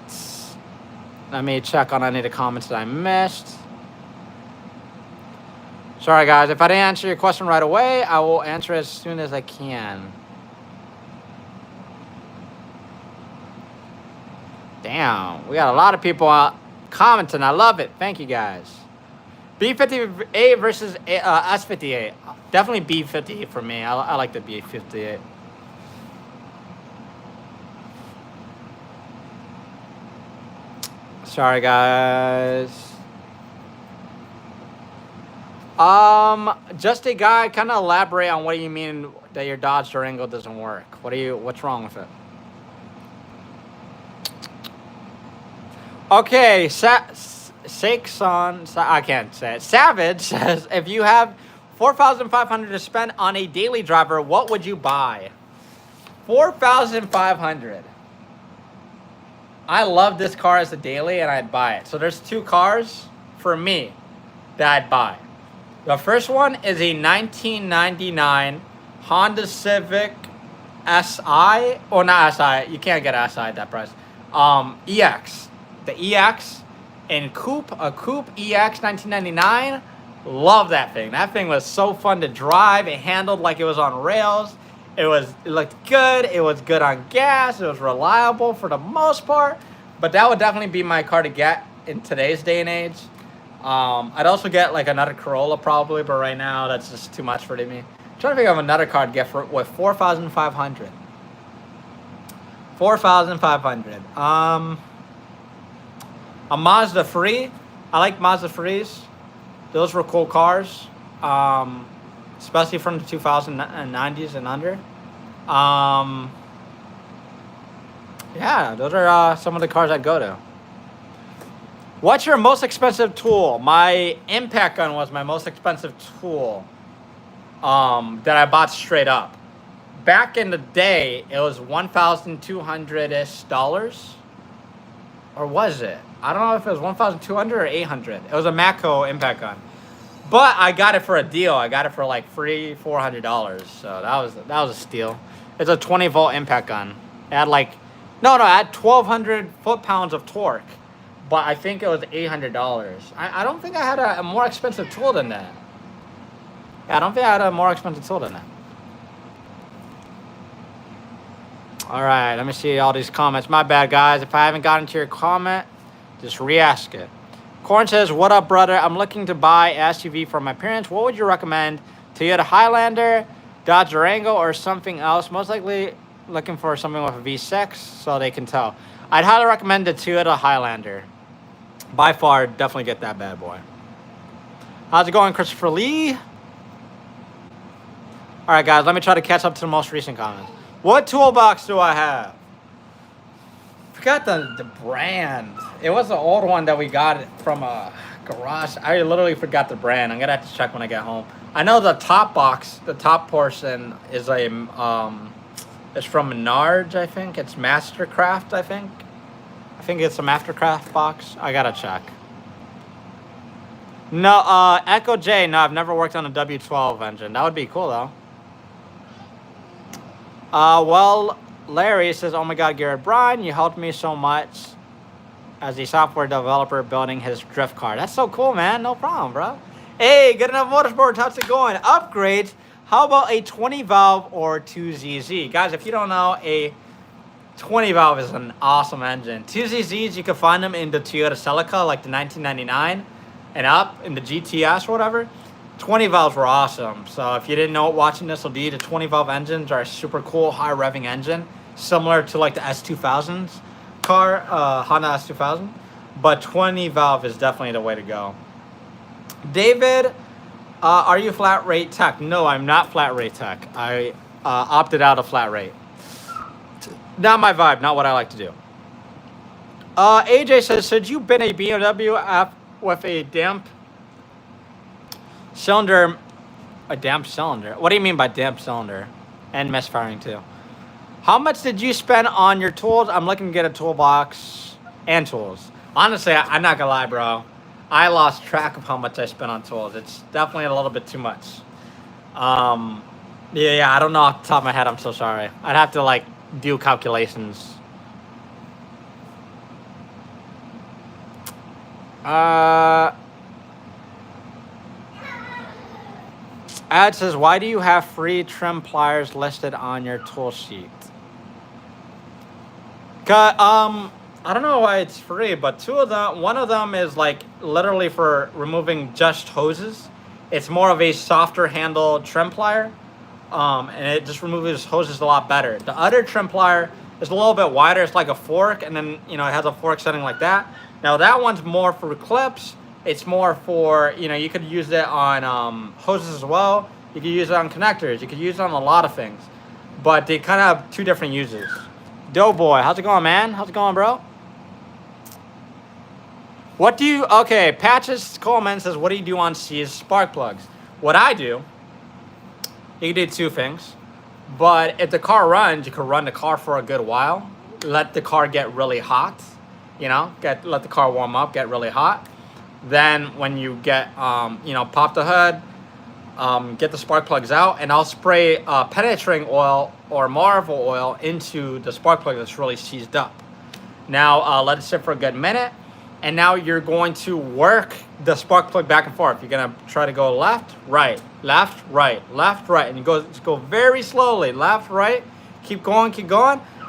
Let me check on any of the comments that I missed. Sorry, guys. If I didn't answer your question right away, I will answer as soon as I can. Damn, we got a lot of people commenting. I love it. Thank you, guys. B58 versus S58. Definitely B58 for me. I like the B58. Sorry, guys. Just a guy. Kind of elaborate on what you mean that your Dodge Durango doesn't work. What's wrong with it? Okay, I can't say it. Savage says, if you have $4,500 to spend on a daily driver, what would you buy? $4,500. I love this car as a daily, and I'd buy it. So there's two cars for me that I'd buy. The first one is a 1999 Honda Civic SI, or not SI. You can't get SI at that price. EX, the EX in coupe, a coupe EX 1999. Love that thing. That thing was so fun to drive. It handled like it was on rails. It looked good. It was good on gas. It was reliable for the most part. But that would definitely be my car to get in today's day and age. I'd also get like another Corolla probably, but right now that's just too much for me. I'm trying to think of another car to get with $4,500. $4,500. A Mazda 3. I like Mazda 3s. Those were cool cars, especially from the 2090s and under. Yeah, those are some of the cars I'd go to. What's your most expensive tool? My impact gun was my most expensive tool that I bought straight up. Back in the day, it was $1,200-ish. Or was it? I don't know if it was 1,200 or 800. It was a Matco impact gun. But I got it for a deal. I got it for like $400. So that was a steal. It's a 20-volt impact gun. It had like, it had 1,200 foot-pounds of torque. But I think it was $800. I don't think I had a more expensive tool than that. Yeah, I don't think I had a more expensive tool than that. All right, let me see all these comments. My bad, guys. If I haven't gotten to your comment, just re-ask it. Corn says, what up, brother? I'm looking to buy an SUV for my parents. What would you recommend? Toyota Highlander, Dodge Durango, or something else? Most likely looking for something with a V6 so they can tell. I'd highly recommend the Toyota Highlander. By far, definitely get that bad boy. How's it going, Christopher Lee? All right, guys, let me try to catch up to the most recent comments. What toolbox do I have? Forgot the brand. It was an old one that we got from a garage. I literally forgot the brand. I'm gonna have to check when I get home. I know the top box, the top portion is it's from Menards, I think. It's Mastercraft, I think. I think it's a Mastercraft box. I gotta check. No, Echo J. No, I've never worked on a W12 engine. That would be cool though. Well, Larry says, oh my God, GearheadBryan, you helped me so much as a software developer building his drift car. That's so cool, man. No problem, bro. Hey, Good Enough Motorsports, how's it going? Upgrades. How about a 20 valve or 2ZZ? Guys, if you don't know, a 20 valve is an awesome engine. 2ZZs, you can find them in the Toyota Celica, like the 1999 and up, in the GTS or whatever. 20 valves were awesome. So if you didn't know it watching this will be, the 20 valve engines are a super cool high revving engine, similar to like the S2000s car, Honda S2000. But 20 valve is definitely the way to go. David, are you flat rate tech? No, I'm not flat rate tech. I opted out of flat rate. Not my vibe, not what I like to do. AJ says, should you been a BMW app with a damp cylinder? A damp cylinder? What do you mean by damp cylinder? And misfiring too. How much did you spend on your tools? I'm looking to get a toolbox and tools. Honestly, I'm not gonna lie, bro. I lost track of how much I spent on tools. It's definitely a little bit too much. Yeah, I don't know off the top of my head. I'm so sorry. I'd have to like do calculations. Ad says, why do you have free trim pliers listed on your tool sheet? I don't know why it's free, but one of them is like literally for removing just hoses. It's more of a softer handle trim plier, and it just removes hoses a lot better. The other trim plier is a little bit wider. It's like a fork, and then it has a fork setting like that. Now that one's more for clips, It's more for, you know, you could use it on hoses as well. You could use it on connectors. You could use it on a lot of things. But they kind of have two different uses. Doughboy, how's it going, man? How's it going, bro? What do you, okay, Patches Coleman says, what do you do on C's spark plugs? What I do, you can do two things. But if the car runs, you can run the car for a good while. Let the car get really hot. You know, let the car warm up, get really hot. Then when you get, you know, pop the hood, get the spark plugs out, and I'll spray penetrating oil or Marvel oil into the spark plug that's really seized up. Now let it sit for a good minute, and now you're going to work the spark plug back and forth. You're gonna try to go left, right, left, right, left, right, and you just go very slowly, left, right, keep going,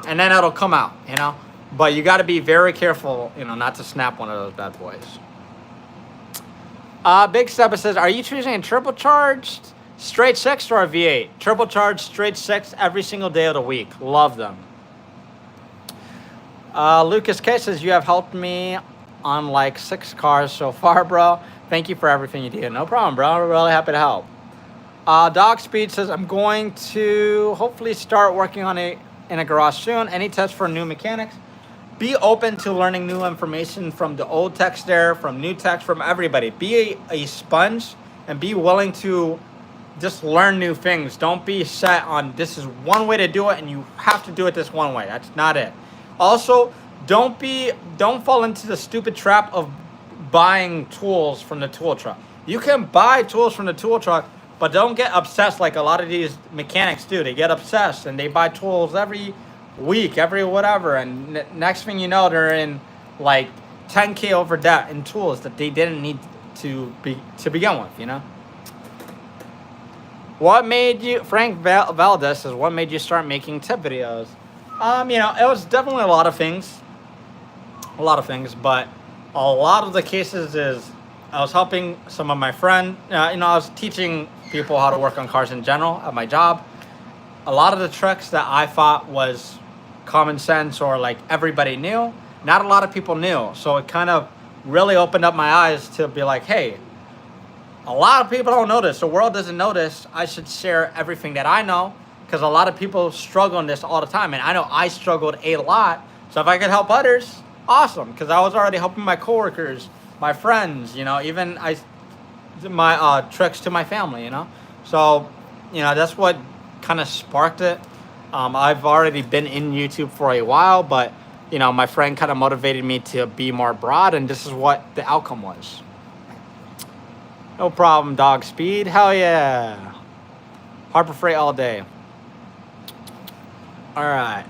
and then it'll come out, you know. But you got to be very careful, you know, not to snap one of those bad boys. Big Steppa says, are you choosing a turbocharged straight six or a V8? Turbocharged straight six every single day of the week. Love them. Lucas K says, you have helped me on like 6 cars so far, bro. Thank you for everything you do. No problem, bro. I'm really happy to help. Dog Speed says, I'm going to hopefully start working on it in a garage soon. Any tips for new mechanics? Be open to learning new information from the old techs there, from new techs, from everybody. Be a sponge and be willing to just learn new things. Don't be set on this is one way to do it and you have to do it this one way. That's not it. Also, don't fall into the stupid trap of buying tools from the tool truck. You can buy tools from the tool truck, but don't get obsessed like a lot of these mechanics do. They get obsessed and they buy tools every week, every whatever, and next thing you know, they're in like 10K over debt in tools that they didn't need to begin with, you know. What made you, Frank Valdez says, what made you start making tip videos? You know, it was definitely a lot of things, but a lot of the cases is I was helping some of my friends, you know, I was teaching people how to work on cars in general at my job. A lot of the tricks that I thought was common sense or like everybody knew, not a lot of people knew. So it kind of really opened up my eyes to be like, hey, a lot of people don't know this. The world doesn't know this. I should share everything that I know because a lot of people struggle in this all the time. And I know I struggled a lot. So if I could help others, awesome. Because I was already helping my coworkers, my friends, you know, even my tricks to my family, you know. So, you know, that's what kind of sparked it. I've already been in YouTube for a while, but, you know, my friend kind of motivated me to be more broad, and this is what the outcome was. No problem, Dog Speed. Hell yeah. Harbor Freight all day. All right.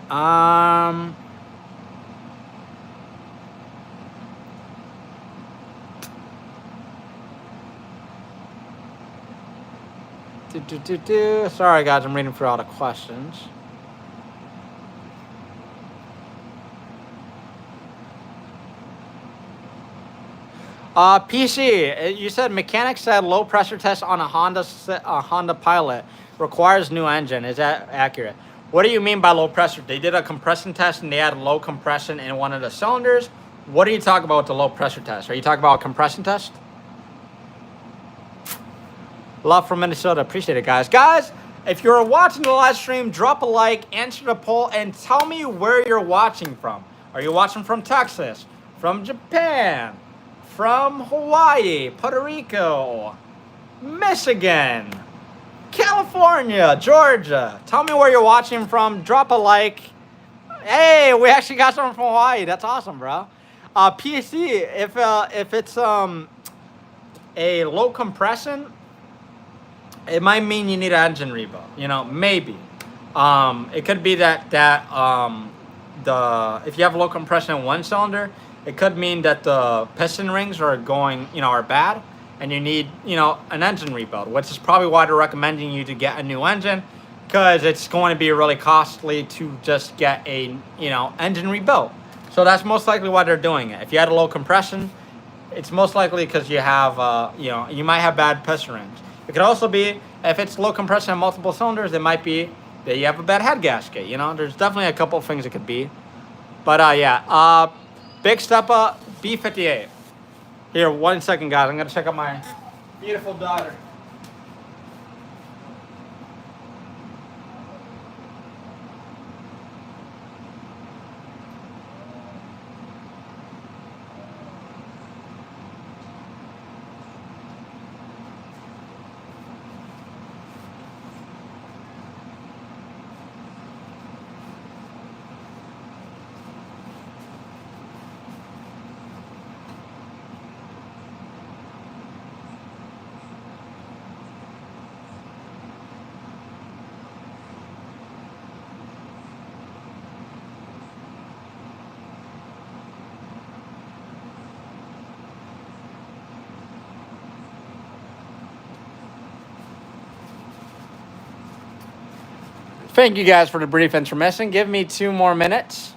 Sorry, guys. I'm reading through all the questions. PC, you said mechanics said low pressure test on a Honda Pilot requires new engine. Is that accurate? What do you mean by low pressure? They did a compression test and they had low compression in one of the cylinders. What are you talking about with the low pressure test? Are you talking about a compression test? Love from Minnesota. Appreciate it, guys. Guys, if you're watching the live stream, drop a like, answer the poll, and tell me where you're watching from. Are you watching from Texas, from Japan, from Hawaii, Puerto Rico, Michigan, California, Georgia? Tell me where you're watching from. Drop a like. Hey, we actually got someone from Hawaii. That's awesome, bro. PC, if it's a low compression, it might mean you need an engine rebuild. You know, maybe. It could be that if you have low compression in one cylinder, it could mean that the piston rings are are bad, and you need, an engine rebuild, which is probably why they're recommending you to get a new engine, because it's going to be really costly to just get a, engine rebuilt. So that's most likely why they're doing it. If you had a low compression, it's most likely because you have, you might have bad piston rings. It could also be, if it's low compression in multiple cylinders, it might be that you have a bad head gasket. There's definitely a couple of things it could be. But yeah, Big Steppa B58. Here, 1 second, guys. I'm gonna check out my beautiful daughter. Thank you guys for the brief intermission. Give me 2 more minutes.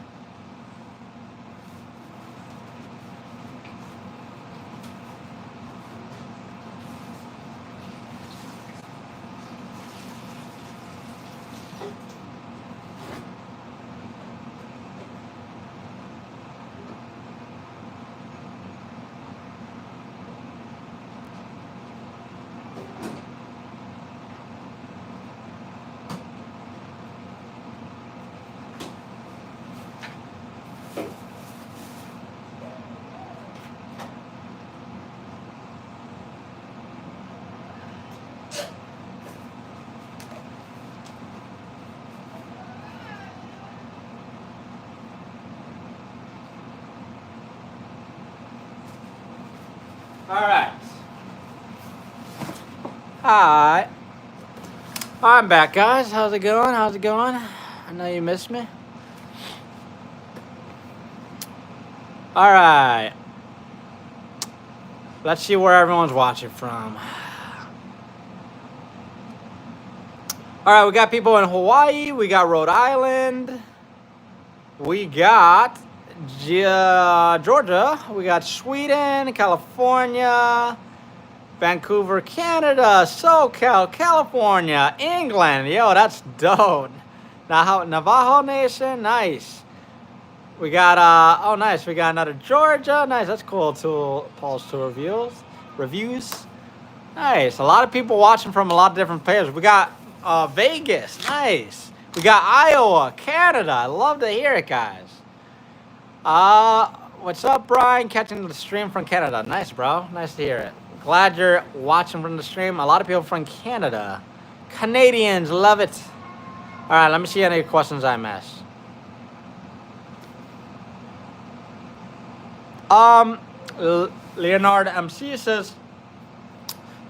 All right. Hi. I'm back, guys. How's it going? How's it going? I know you missed me. All right. Let's see where everyone's watching from. All right, we got people in Hawaii. We got Rhode Island. We got Georgia. We got Sweden, California, Vancouver, Canada, SoCal, California, England. Yo, that's dope. Navajo Nation, nice. We got oh nice. We got another Georgia. Nice. That's cool too. Paul's tour reviews. Nice. A lot of people watching from a lot of different places. We got Vegas. Nice. We got Iowa, Canada. I love to hear it, guys. What's up, Brian? Catching the stream from Canada. Nice, bro. Nice to hear it. Glad you're watching from the stream. A lot of people from Canada. Canadians, love it. All right, let me see any questions I missed. Leonard MC says,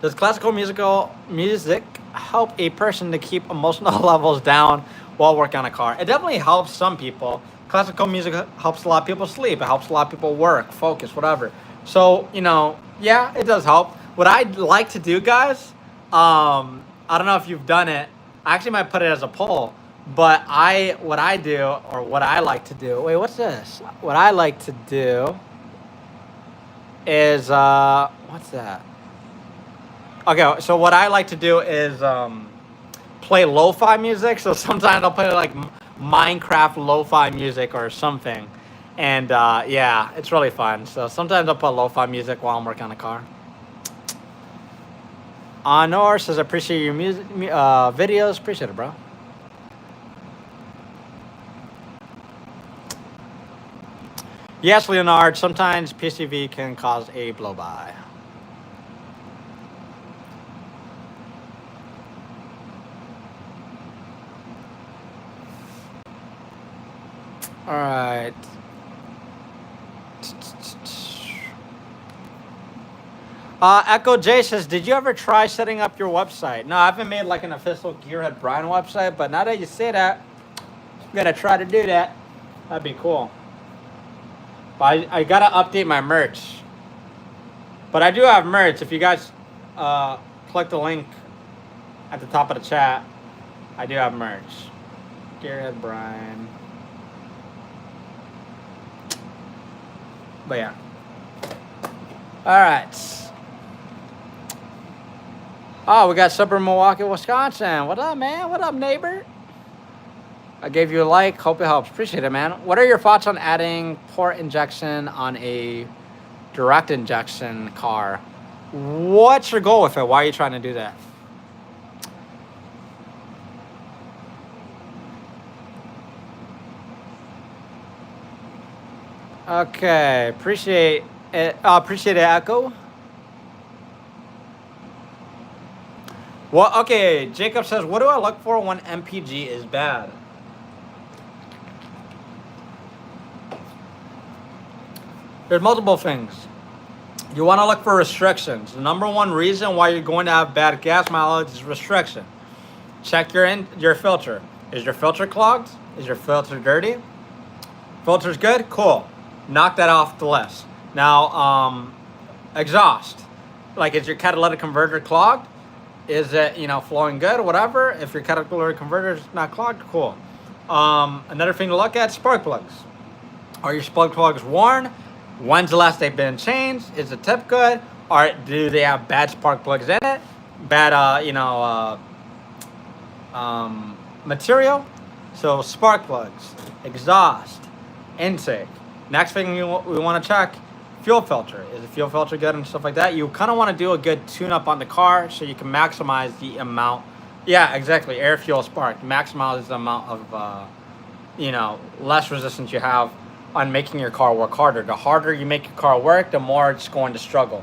does classical music help a person to keep emotional levels down while working on a car? It definitely helps some people. Classical music helps a lot of people sleep. It helps a lot of people work, focus, whatever. So, you know, yeah, it does help. What I'd like to do, guys, I don't know if you've done it. I actually might put it as a poll. But what I like to do, wait, what's this? What I like to do is, what's that? Okay, so what I like to do is play lo-fi music. So sometimes I'll play like Minecraft lo-fi music or something. And yeah, it's really fun. So sometimes I'll put lo-fi music while I'm working on the car. Honor says, I appreciate your music videos. Appreciate it, bro. Yes, Leonard, sometimes PCV can cause a blow-by. All right. Echo J says, did you ever try setting up your website? No, I haven't made like an official GearheadBryan website, but now that you say that, I'm going to try to do that. That'd be cool. But I got to update my merch. But I do have merch. If you guys click the link at the top of the chat, I do have merch. GearheadBryan. But yeah. All right. Oh, we got suburb Milwaukee, Wisconsin. What up, man? What up, neighbor? I gave you a like. Hope it helps. Appreciate it, man. What are your thoughts on adding port injection on a direct injection car. What's your goal with it? Why are you trying to do that? Okay, appreciate it. Appreciate it, Echo. Well, okay, Jacob says, what do I look for when MPG is bad? There's multiple things. You want to look for restrictions. The number one reason why you're going to have bad gas mileage is restriction. Check your filter. Is your filter clogged? Is your filter dirty? Filter's good? Cool. Knock that off the list. Now, exhaust. Like, is your catalytic converter clogged? Is it, flowing good or whatever? If your catalytic converter is not clogged, cool. Another thing to look at, spark plugs. Are your spark plugs worn? When's the last they've been changed? Is the tip good? Or do they have bad spark plugs in it? Bad, material? So spark plugs, exhaust, intake. Next thing we want to check, fuel filter. Is the fuel filter good and stuff like that? You kind of want to do a good tune-up on the car so you can maximize the amount. Yeah, exactly. Air, fuel, spark. Maximize the amount of, less resistance you have on making your car work harder. The harder you make your car work, the more it's going to struggle.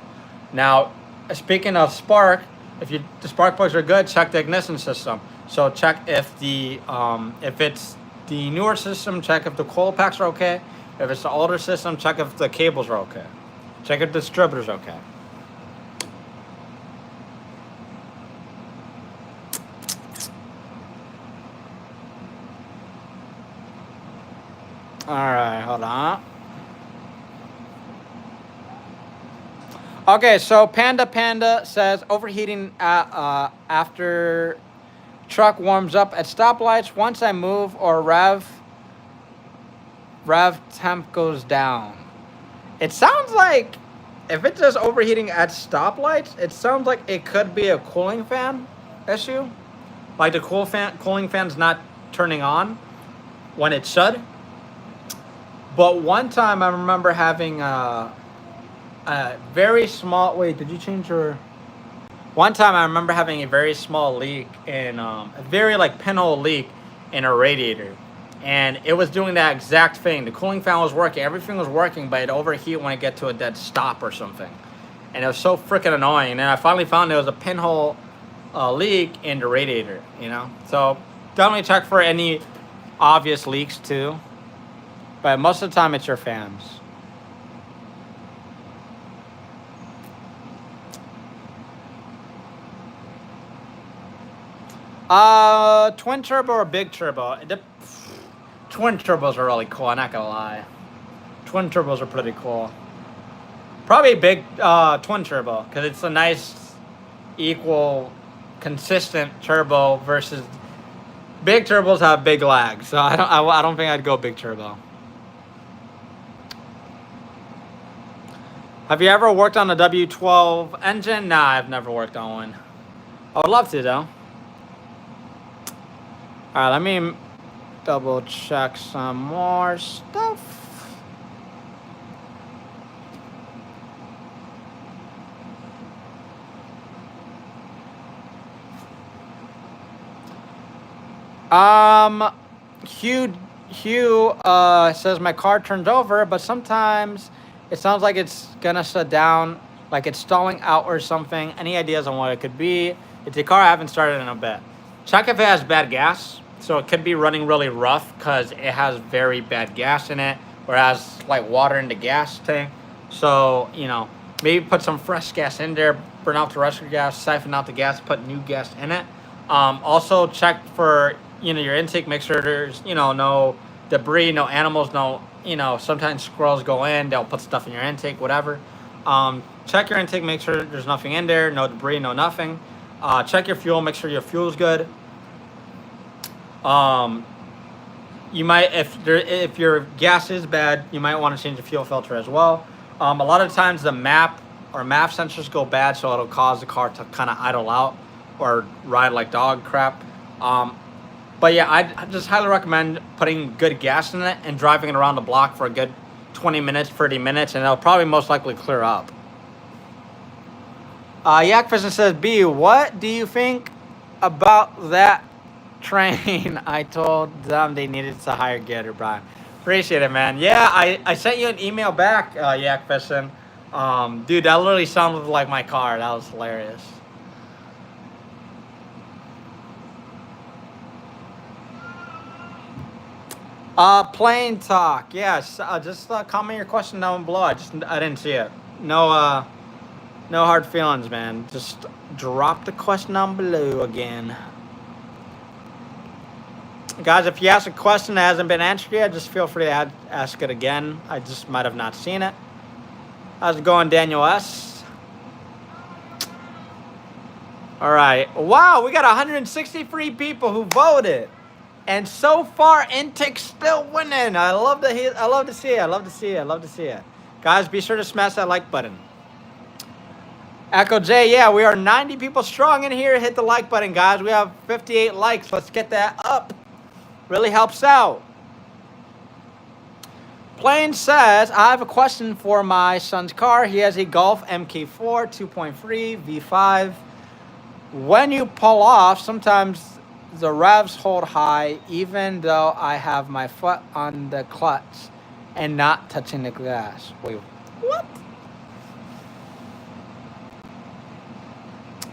Now, speaking of spark, if the spark plugs are good, check the ignition system. So check if if it's the newer system, check if the coil packs are okay. If it's the older system, check if the cables are okay. Check if the distributor's okay. All right, hold on. Okay, so Panda says overheating after truck warms up at stoplights. Once I move or rev temp goes down. It sounds like if it's just overheating at stoplights, it sounds like it could be a cooling fan issue. Like the cooling fan's not turning on when it should. But one time I remember having a very small, wait, did you change your? One time I remember having a very small leak in, a very pinhole leak in a radiator. And it was doing that exact thing. The cooling fan was working, everything was working, but it overheat when it get to a dead stop or something. And it was so freaking annoying. And I finally found there was a pinhole leak in the radiator, So definitely check for any obvious leaks too. But most of the time it's your fans. Twin turbo or big turbo? Twin turbos are really cool, I'm not gonna lie. Twin turbos are pretty cool. Probably big twin turbo, because it's a nice, equal, consistent turbo versus big turbos have big lag. So I don't think I'd go big turbo. Have you ever worked on a W12 engine? Nah, I've never worked on one. I would love to though. Alright, let me double check some more stuff. Hugh says my car turns over, but sometimes it sounds like it's gonna shut down, like it's stalling out or something. Any ideas on what it could be? It's a car I haven't started in a bit. Check if it has bad gas. So it could be running really rough because it has very bad gas in it, or has water in the gas tank. So, maybe put some fresh gas in there, burn out the rest of the gas, siphon out the gas, put new gas in it. Also check for, your intake, make sure there's, no debris, no animals, no, sometimes squirrels go in, they'll put stuff in your intake, whatever. Check your intake, make sure there's nothing in there, no debris, no nothing. Check your fuel, make sure your fuel's good. You might, if your gas is bad, you might want to change the fuel filter as well. A lot of times the MAP sensors go bad, so it'll cause the car to kind of idle out or ride like dog crap. But yeah, I just highly recommend putting good gas in it and driving it around the block for a good 20 minutes, 30 minutes, and it'll probably most likely clear up. Yak Fishing says, B, what do you think about that train? I told them they needed to hire GearheadBryan. Appreciate it, man. Yeah, I sent you an email back, Yak Fishing. Dude, that literally sounded like my car. That was hilarious. Plane talk. Yes. Just comment your question down below. I didn't see it. No hard feelings, man. Just drop the question down below again. Guys, if you ask a question that hasn't been answered yet, just feel free to ask it again. I just might have not seen it. How's it going, Daniel S? All right. Wow, we got 163 people who voted. And so far, Intake's still winning. I love to see it. I love to see it. Guys, be sure to smash that like button. Echo J, yeah, we are 90 people strong in here. Hit the like button, guys. We have 58 likes. Let's get that up. Really helps out. Plain says, I have a question for my son's car. He has a Golf MK4 2.3 V5. When you pull off, sometimes the revs hold high even though I have my foot on the clutch and not touching the gas. Wait, what?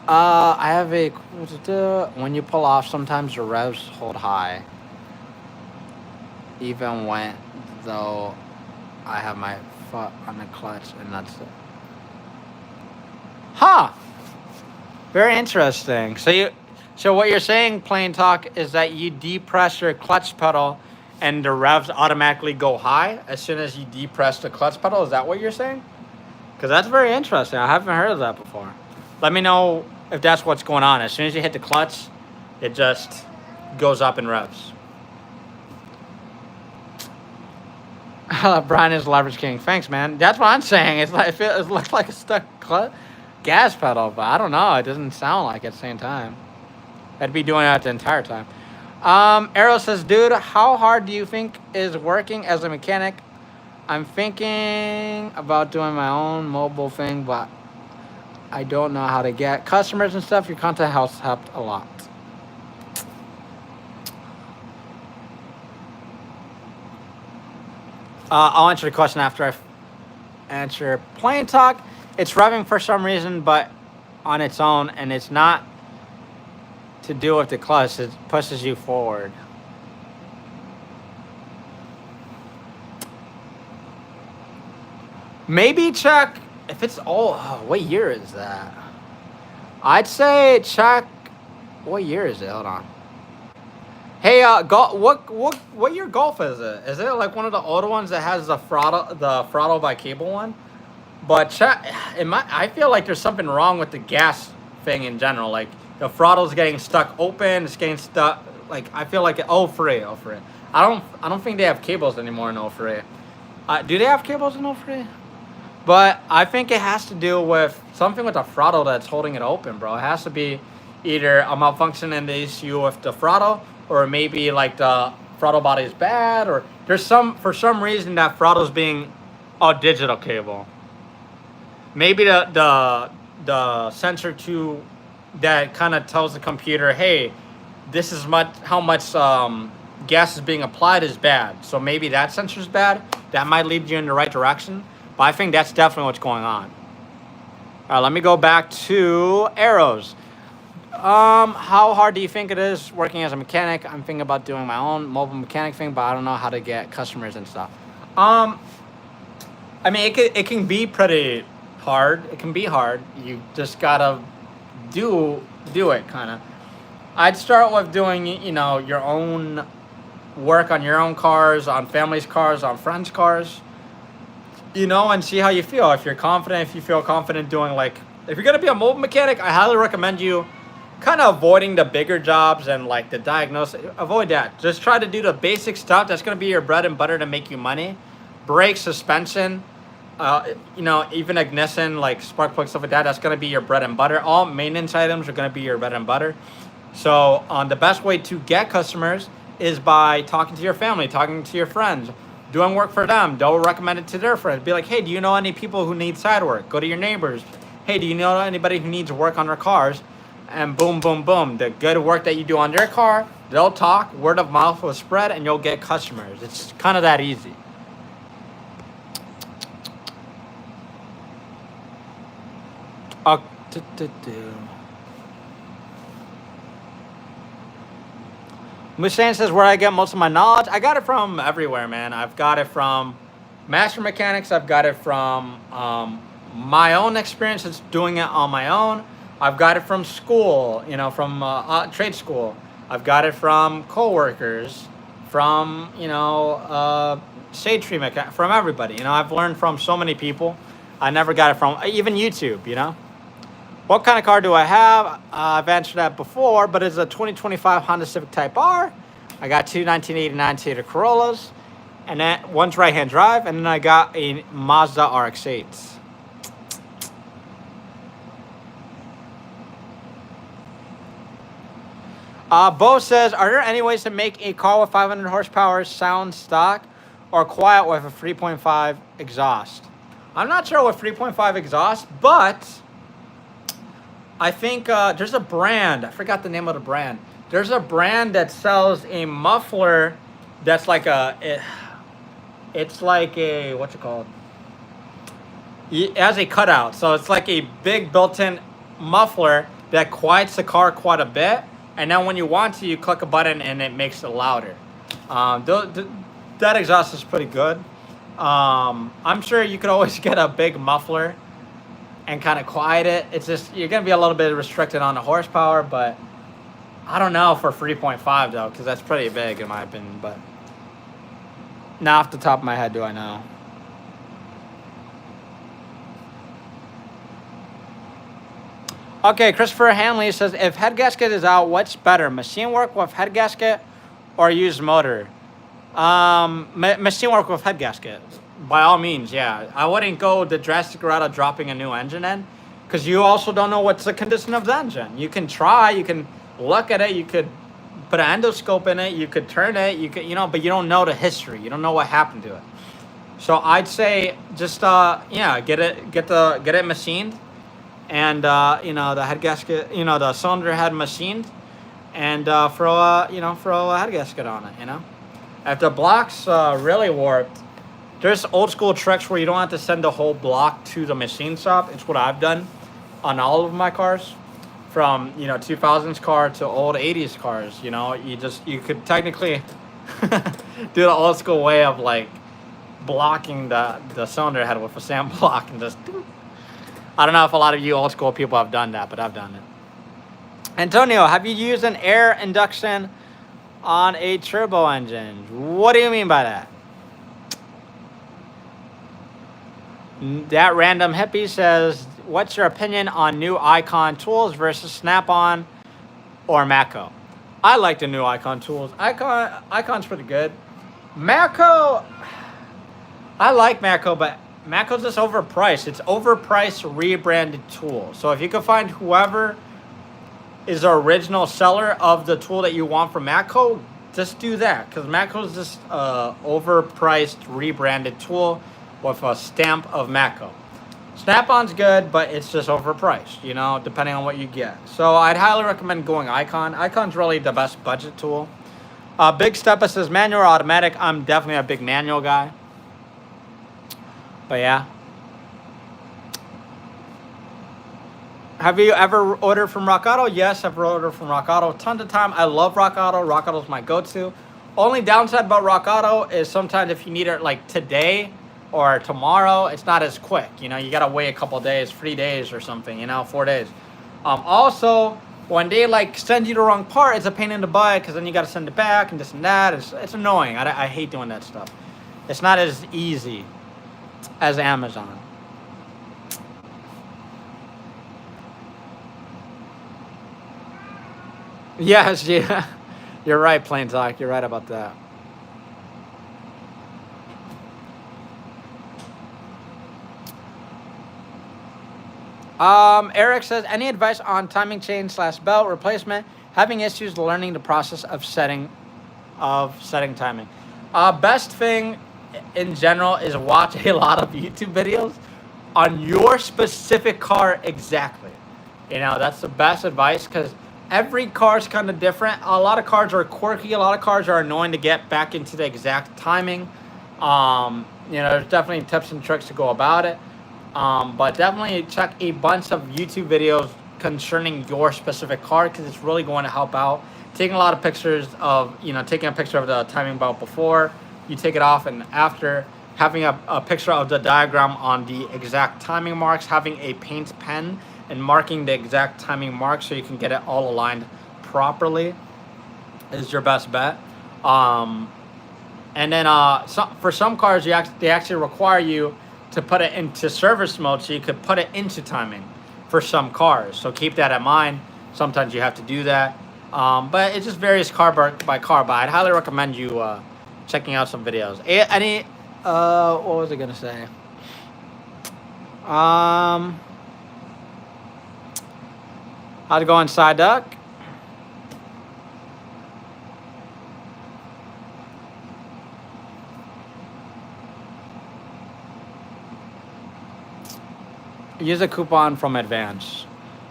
I have a, when you pull off, sometimes the revs hold high even when though I have my foot on the clutch and that's it. Huh. Very interesting. So what you're saying, plain talk, is that you depress your clutch pedal and the revs automatically go high as soon as you depress the clutch pedal? Is that what you're saying? Because that's very interesting. I haven't heard of that before. Let me know if that's what's going on. As soon as you hit the clutch, it just goes up in revs. Brian is leverage king. Thanks, man. That's what I'm saying. It's like it looks like a stuck gas pedal, but I don't know. It doesn't sound like it at the same time. I'd be doing that the entire time. Arrow says, dude, how hard do you think is working as a mechanic? I'm thinking about doing my own mobile thing, but I don't know how to get customers and stuff. Your content has helped a lot. I'll answer the question after I answer plain talk. It's revving for some reason, but on its own, and it's not to do with the clutch. It pushes you forward. Maybe check if it's what year is that? I'd say check. What year is it? Hold on. Hey, what year Golf is it? Is it like one of the older ones that has the throttle by cable one? But check. I feel like there's something wrong with the gas thing in general. Like the throttle's getting stuck open. It's getting stuck. Like I feel like free. I don't think they have cables anymore in free. Do they have cables in free? But I think it has to do with something with the throttle that's holding it open, bro. It has to be either a malfunction in the ECU with the throttle, or maybe like the throttle body is bad, or there's for some reason that throttle's being a digital cable. Maybe the sensor that kind of tells the computer, hey, this is how much gas is being applied is bad. So maybe that sensor is bad. That might lead you in the right direction. But I think that's definitely what's going on. All right, let me go back to arrows. How hard do you think it is working as a mechanic? I'm thinking about doing my own mobile mechanic thing, but I don't know how to get customers and stuff. I mean, it can be pretty hard. It can be hard. You just gotta do it, kind of. I'd start with doing, your own work on your own cars, on family's cars, on friends' cars. And see how you feel. If you're confident, if you feel confident doing if you're gonna be a mobile mechanic, I highly recommend you kind of avoiding the bigger jobs and like the diagnostic. Avoid that. Just try to do the basic stuff. That's gonna be your bread and butter to make you money. Brakes, suspension, even ignition, like spark plug, stuff like that. That's gonna be your bread and butter. All maintenance items are gonna be your bread and butter. So the best way to get customers is by talking to your family, talking to your friends, doing work for them. They'll recommend it to their friends. Be like, hey, do you know any people who need side work? Go to your neighbors. Hey, do you know anybody who needs work on their cars? And boom, boom, boom. The good work that you do on their car, they'll talk, word of mouth will spread, and you'll get customers. It's kind of that easy. Musain says, where I get most of my knowledge? I got it from everywhere, man. I've got it from Master Mechanics. I've got it from my own experiences doing it on my own. I've got it from school, you know, from trade school. I've got it from coworkers, from, you know, shade tree mechanic, from everybody. You know, I've learned from so many people. I never got it from even YouTube, you know. What kind of car do I have? I've answered that before, but it's a 2025 Honda Civic Type R. I got two 1989 Toyota Corollas, and then one's right-hand drive, and then I got a Mazda RX-8. Bo says, are there any ways to make a car with 500 horsepower sound stock or quiet with a 3.5 exhaust? I'm not sure with 3.5 exhaust, but I think there's a brand. I forgot the name of the brand. There's a brand that sells a muffler that's like it's like a, what's it called? It has a cutout. So it's like a big built-in muffler that quiets the car quite a bit. And then when you want to, you click a button and it makes it louder. That exhaust is pretty good. I'm sure you could always get a big muffler and kind of quiet it. It's just, you're going to be a little bit restricted on the horsepower, but I don't know for 3.5 though, because that's pretty big in my opinion. But not off the top of my head do I know. Okay, Christopher Hanley says, if head gasket is out, what's better, machine work with head gasket or used motor? Machine work with head gasket. By all means, yeah. I wouldn't go the drastic route of dropping a new engine in, because you also don't know what's the condition of the engine. You can try, you can look at it, you could put an endoscope in it, you could turn it, you could, you know, but you don't know the history. You don't know what happened to it. So I'd say just yeah, get it machined, and you know, the head gasket, you know, the cylinder head machined, and throw a head gasket on it. You know, if the block's really warped, there's old school tricks where you don't have to send the whole block to the machine shop. It's what I've done on all of my cars, from, you know, 2000s car to old 80s cars. You know, you could technically do the old school way of like blocking the cylinder head with a sand block and just. I don't know if a lot of you old school people have done that, but I've done it. Antonio, have you used an air induction on a turbo engine? What do you mean by that? That random hippie says, what's your opinion on new Icon tools versus Snap-on or Matco? I like the new Icon tools. Icon's pretty good. Matco, I like Matco, but Matco's just overpriced. It's overpriced rebranded tool. So if you can find whoever is the original seller of the tool that you want from Matco, just do that, because Matco's just overpriced rebranded tool with a stamp of Matco. Snap-on's good, but it's just overpriced, you know, depending on what you get. So I'd highly recommend going Icon. Icon's really the best budget tool. Big Steppa says manual or automatic. I'm definitely a big manual guy. But yeah. Have you ever ordered from Rock Auto? Yes, I've ordered from Rock Auto tons of time. I love Rock Auto. Rock Auto's my go-to. Only downside about Rock Auto is sometimes if you need it like today or tomorrow, it's not as quick. You know, you got to wait a couple days, 3 days or something, you know, 4 days. Also, when they like send you the wrong part, it's a pain in the butt, because then you got to send it back and this and that. It's annoying. I hate doing that stuff. It's not as easy as Amazon. Yes, yeah. You're right, Plain Talk. You're right about that. Eric says, any advice on timing chain / belt replacement? Having issues learning the process of setting timing. Best thing in general is watch a lot of YouTube videos on your specific car exactly. You know, that's the best advice because every car is kind of different. A lot of cars are quirky. A lot of cars are annoying to get back into the exact timing. You know, there's definitely tips and tricks to go about it. But definitely check a bunch of YouTube videos concerning your specific car because it's really going to help out. Taking a lot of pictures of, you know, taking a picture of the timing belt before you take it off and after, having a picture of the diagram on the exact timing marks, having a paint pen and marking the exact timing marks so you can get it all aligned properly is your best bet. And then for some cars, they actually require you to put it into service mode so you could put it into timing for some cars. So keep that in mind. Sometimes you have to do that. But it just varies car by car. But I'd highly recommend you checking out some videos. What was I gonna say? How to go inside duck? Use a coupon from Advance.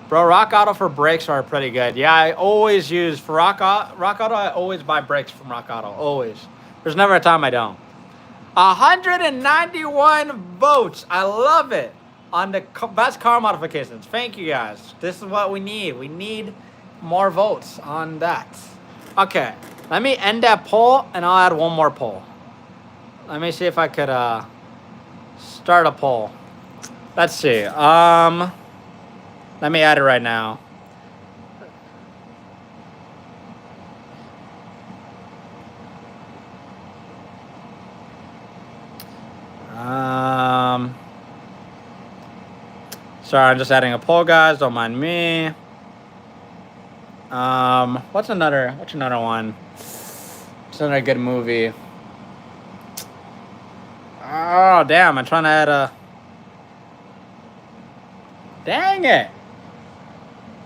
Bro, Rock Auto for brakes are pretty good. Yeah, I always use, for Rock Auto, I always buy brakes from Rock Auto. Always. There's never a time I don't. 191 votes. I love it. On the best car modifications. Thank you guys. This is what we need. We need more votes on that. Okay. Let me end that poll and I'll add one more poll. Let me see if I could start a poll. Let's see. Let me add it right now. Sorry, I'm just adding a poll, guys. Don't mind me. What's another one? What's another good movie? Oh, damn! I'm trying to add a. Dang it!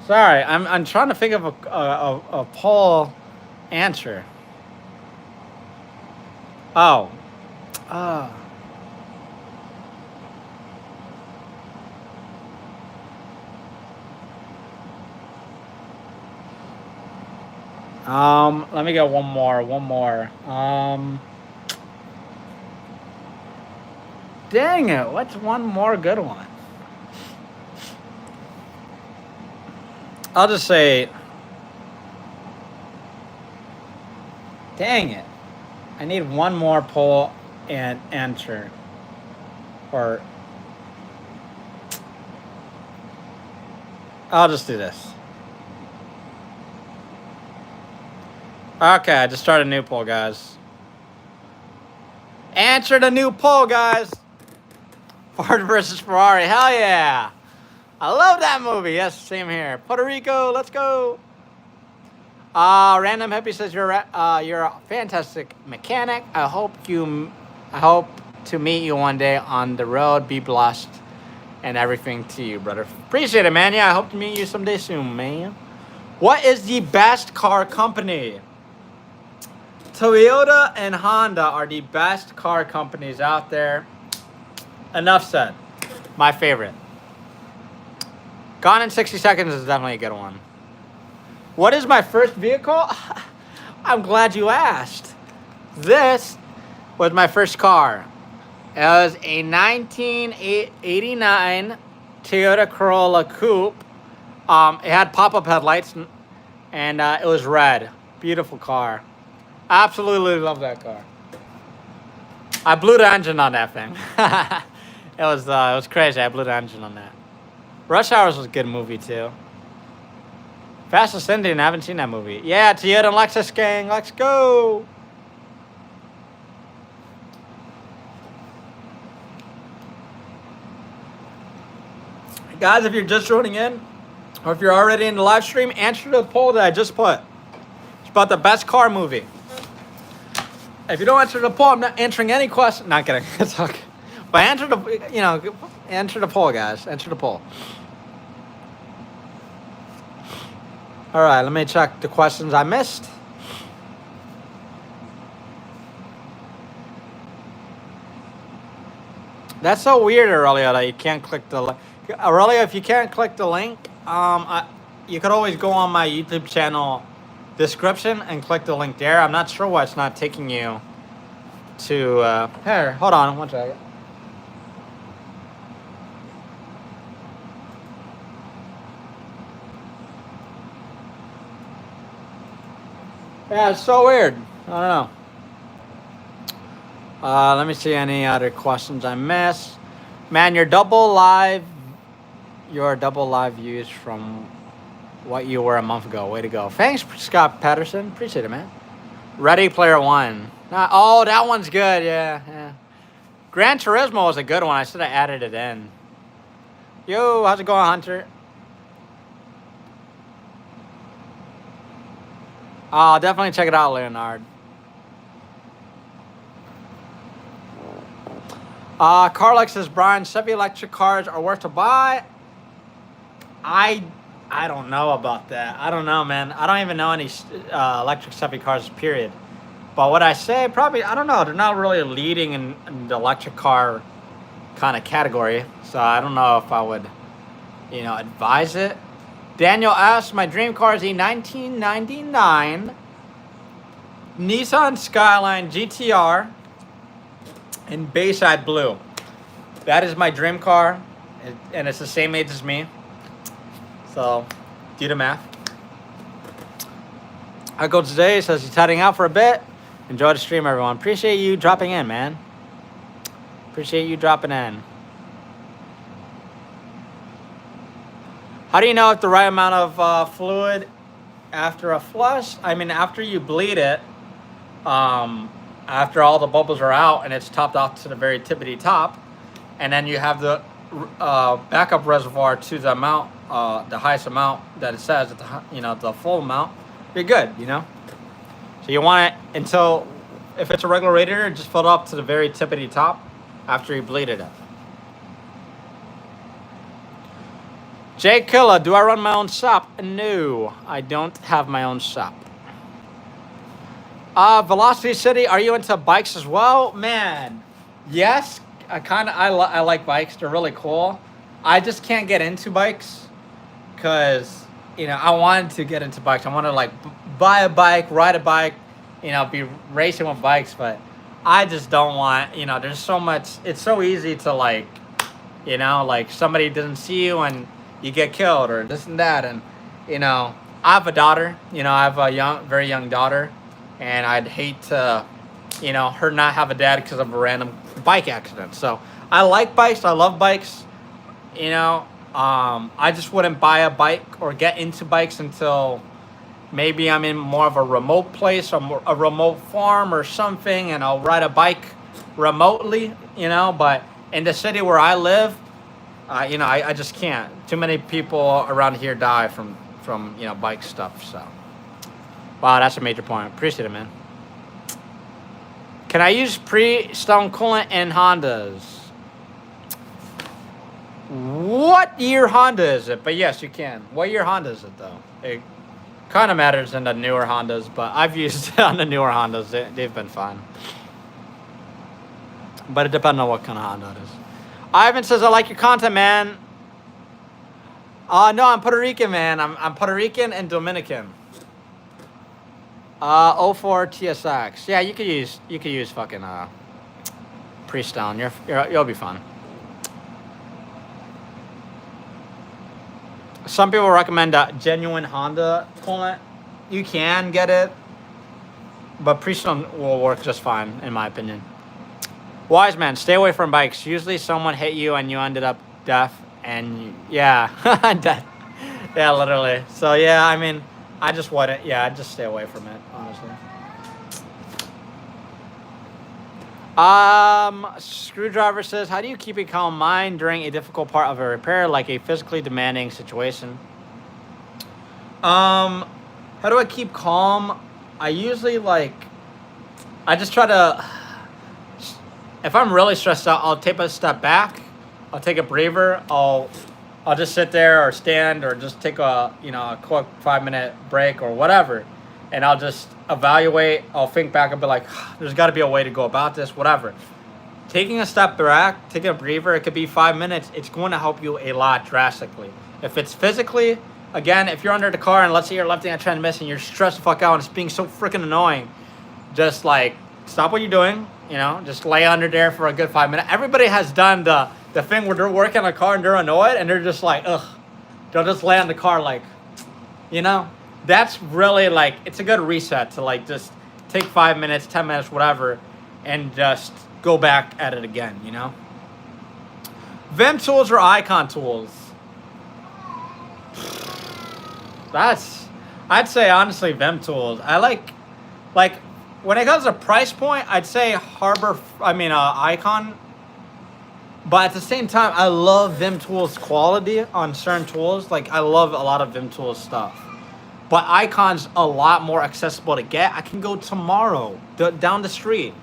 Sorry, I'm trying to think of a poll answer. Oh. Let me get one more. Dang it, what's one more good one? I'll just say, dang it. I need one more poll and answer. Or, I'll just do this. Okay, I just started a new poll, guys. Answer the new poll, guys. Ford versus Ferrari. Hell yeah. I love that movie. Yes, same here. Puerto Rico, let's go. Random Hippie says you're a fantastic mechanic. I hope to meet you one day on the road. Be blessed and everything to you, brother. Appreciate it, man. Yeah, I hope to meet you someday soon, man. What is the best car company? Toyota and Honda are the best car companies out there. Enough said. My favorite. Gone in 60 Seconds is definitely a good one. What is my first vehicle? I'm glad you asked. This was my first car. It was a 1989 Toyota Corolla Coupe. It had pop-up headlights and it was red. Beautiful car. Absolutely love that car. I blew the engine on that thing. It was crazy. I blew the engine on that. Rush Hour was a good movie too. Fastest Indian, I haven't seen that movie. Yeah, Toyota and Lexus gang, let's go. Guys, if you're just joining in, or if you're already in the live stream, answer the poll that I just put. It's about the best car movie. If you don't answer the poll, I'm not answering any question. Not kidding. It's okay. But answer the poll, guys. Answer the poll. All right, let me check the questions I missed. That's so weird, Aurelia, that you can't click the link. Aurelia, if you can't click the link, you could always go on my YouTube channel description and click the link there. I'm not sure why it's not taking you to, here, hold on one second. Yeah, it's so weird. I don't know. Let me see any other questions I missed. Man, your double live views from what you were a month ago. Way to go. Thanks, Scott Patterson. Appreciate it, man. Ready Player One. Oh, that one's good. Yeah. Gran Turismo was a good one. I should have added it in. Yo, how's it going, Hunter? Oh, definitely check it out, Leonard. Carlex says, Brian, Chevy electric cars are worth to buy. I don't know about that. I don't know, man. I don't even know any electric Chevy cars, period. But what I say, probably, I don't know. They're not really leading in the electric car kind of category. So I don't know if I would, advise it. Daniel asks, my dream car is a 1999 Nissan Skyline GTR in Bayside Blue. That is my dream car, and it's the same age as me. So, do the math. Echo today says he's heading out for a bit. Enjoy the stream, everyone. Appreciate you dropping in, man. Appreciate you dropping in. How do you know if the right amount of fluid after a flush? I mean, after you bleed it, after all the bubbles are out and it's topped off to the very tippity top, and then you have the backup reservoir to the amount, the highest amount that it says, at the full amount, you're good, So you want it until, if it's a regular radiator, just fill it up to the very tippity top after you bleed it. Jay Killa, do I run my own shop? No, I don't have my own shop. Velocity City, are you into bikes as well? Man, yes, I like bikes. They're really cool. I just can't get into bikes because, I wanted to get into bikes. I want to buy a bike, ride a bike, be racing with bikes, but I just don't want, there's so much, it's so easy to somebody doesn't see you and you get killed or this and that. And, I have a daughter, I have a very young daughter, and I'd hate to, her not have a dad because of a random bike accident. So I like bikes. I love bikes. I just wouldn't buy a bike or get into bikes until maybe I'm in more of a remote place or a remote farm or something, and I'll ride a bike remotely, but in the city where I live, I just can't. Too many people around here die from bike stuff. So, wow, that's a major point. Appreciate it, man. Can I use pre-stone coolant in Hondas? What year Honda is it? But yes, you can. What year Honda is it, though? It kind of matters in the newer Hondas, but I've used it on the newer Hondas. They've been fine. But it depends on what kind of Honda it is. Ivan says, I like your content, man. No, I'm Puerto Rican, man. I'm Puerto Rican and Dominican. 04 TSX. Yeah, you could use fucking pre-stone. You'll be fine. Some people recommend genuine Honda coolant. You can get it, but pre-stone will work just fine, in my opinion. Wise man, stay away from bikes. Usually someone hit you and you ended up deaf, and yeah, deaf. Yeah, literally. So yeah, I mean, I just wouldn't. Yeah, I'd just stay away from it, honestly. Screwdriver says, how do you keep a calm mind during a difficult part of a repair, like a physically demanding situation? How do I keep calm? I usually I just try to, if I'm really stressed out, I'll take a step back. I'll take a breather. I'll just sit there or stand or just take a quick 5-minute break or whatever, and I'll just evaluate. I'll think back and be like, there's got to be a way to go about this, whatever. taking a step back, taking a breather, it could be 5 minutes. It's going to help you a lot drastically. If it's physically, again, if you're under the car and let's say you're lifting a transmission, you're stressed the fuck out and it's being so freaking annoying, just like stop what you're doing, you know, just lay under there for a good 5 minutes. Everybody has done the thing where they're working on a car and they're annoyed and they're just like, ugh. They'll just lay on the car like, you know, that's really like, it's a good reset to like just take 5 minutes, 10 minutes, whatever, and just go back at it again, you know? Vim tools or icon tools? I'd say honestly Vim tools. I like when it comes to price point, I'd say Icon. But at the same time, I love Vim tools quality on certain tools. Like I love a lot of Vim tools stuff. But Icon's a lot more accessible to get. I can go tomorrow down the street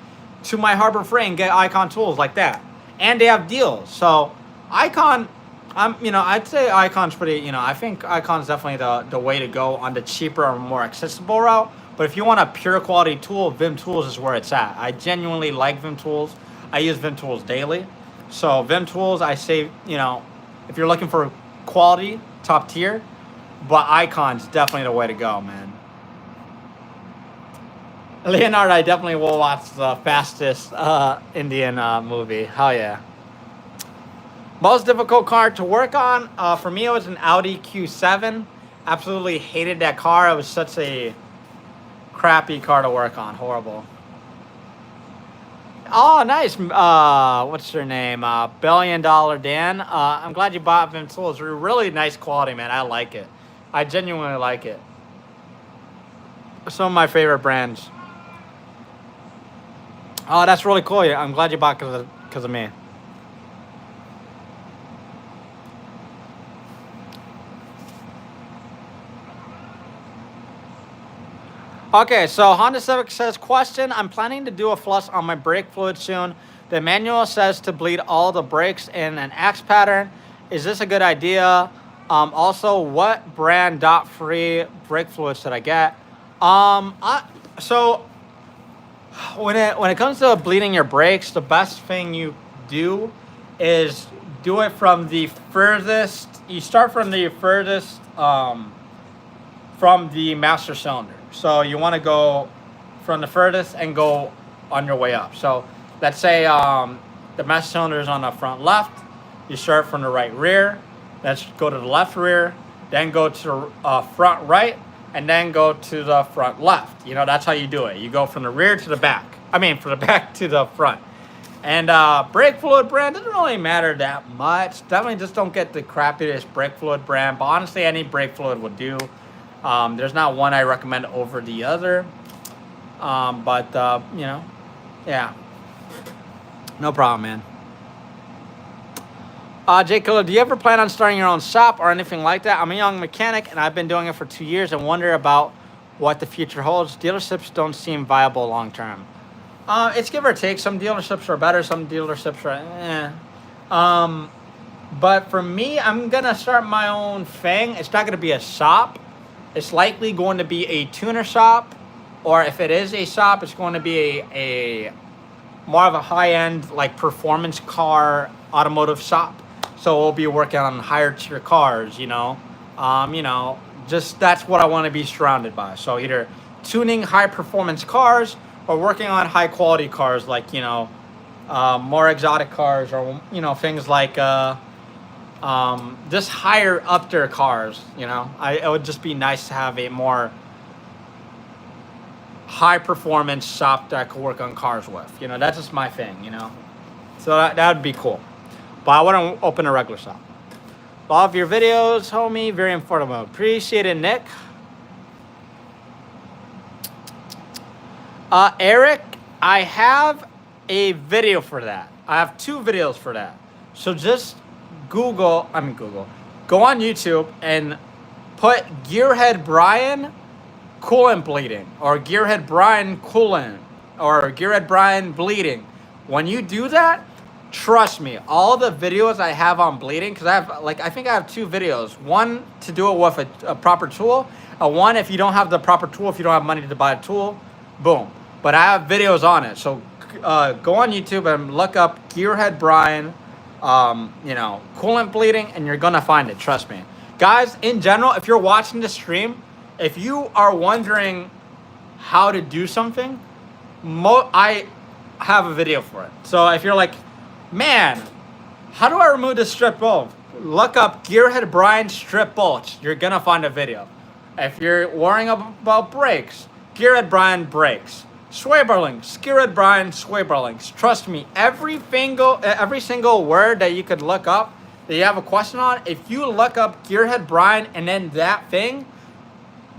to my Harbor Freight and get Icon tools like that. And they have deals. So Icon, I'd say Icon's pretty, I think Icon's definitely the way to go on the cheaper or more accessible route. But if you want a pure quality tool, Vim Tools is where it's at. I genuinely like Vim Tools. I use Vim Tools daily. So Vim Tools, I say, if you're looking for quality, top tier, but Icon's definitely the way to go, man. Leonardo, I definitely will watch the fastest Indian movie. Hell yeah. Most difficult car to work on? For me, it was an Audi Q7. Absolutely hated that car. It was such a crappy car to work on. Horrible. Oh, nice. What's your name? $1 Billion Dan. I'm glad you bought Vim Tools. They're really nice quality, man. I like it. I genuinely like it. Some of my favorite brands. Oh, that's really cool. I'm glad you bought because of me. Okay, so Honda Civic says, question, I'm planning to do a flush on my brake fluid soon. The manual says to bleed all the brakes in an X pattern. Is this a good idea? Also, what brand free brake fluid should I get? So when it comes to bleeding your brakes, the best thing you do is do it from the furthest. You start from the furthest from the master cylinder. So you want to go from the furthest and go on your way up. So let's say the master cylinder is on the front left. You start from the right rear. Let's go to the left rear, then go to front right, and then go to the front left. That's how you do it. You go from the rear to the back. From the back to the front. And brake fluid brand doesn't really matter that much. Definitely just don't get the crappiest brake fluid brand. But honestly, any brake fluid would do. There's not one I recommend over the other. Yeah. No problem, man. Jake Killer, do you ever plan on starting your own shop or anything like that? I'm a young mechanic, and I've been doing it for 2 years and wonder about what the future holds. Dealerships don't seem viable long term. It's give or take. Some dealerships are better. Some dealerships are but for me, I'm going to start my own thing. It's not going to be a shop. It's likely going to be a tuner shop. Or if it is a shop, it's going to be a more of a high-end, like, performance car automotive shop. So we'll be working on higher tier cars, just that's what I want to be surrounded by. So either tuning high performance cars or working on high quality cars, like, more exotic cars or, things like, just higher up there cars, it would just be nice to have a more high performance shop that I could work on cars with. That's just my thing, So that would be cool. But I want to open a regular shop. Love your videos, homie. Very informative. Appreciate it, Nick. Eric, I have a video for that. I have 2 videos for that. So just go on YouTube and put GearheadBryan coolant bleeding or GearheadBryan coolant or GearheadBryan bleeding. When you do that, trust me, all the videos I have on bleeding, because I think I have 2 videos. One to do it with a proper tool, and one if you don't have the proper tool, if you don't have money to buy a tool, boom. But I have videos on it, so go on YouTube and look up GearheadBryan, you know, coolant bleeding, and you're gonna find it. Trust me, guys. In general, if you're watching the stream, if you are wondering how to do something, I have a video for it. So if you're like, man, how do I remove the strip bolt? Look up GearheadBryan strip bolts. You're gonna find a video. If you're worrying about brakes, GearheadBryan brakes. Sway bar links, GearheadBryan sway bar links. Trust me, every single word that you could look up that you have a question on, if you look up GearheadBryan and then that thing,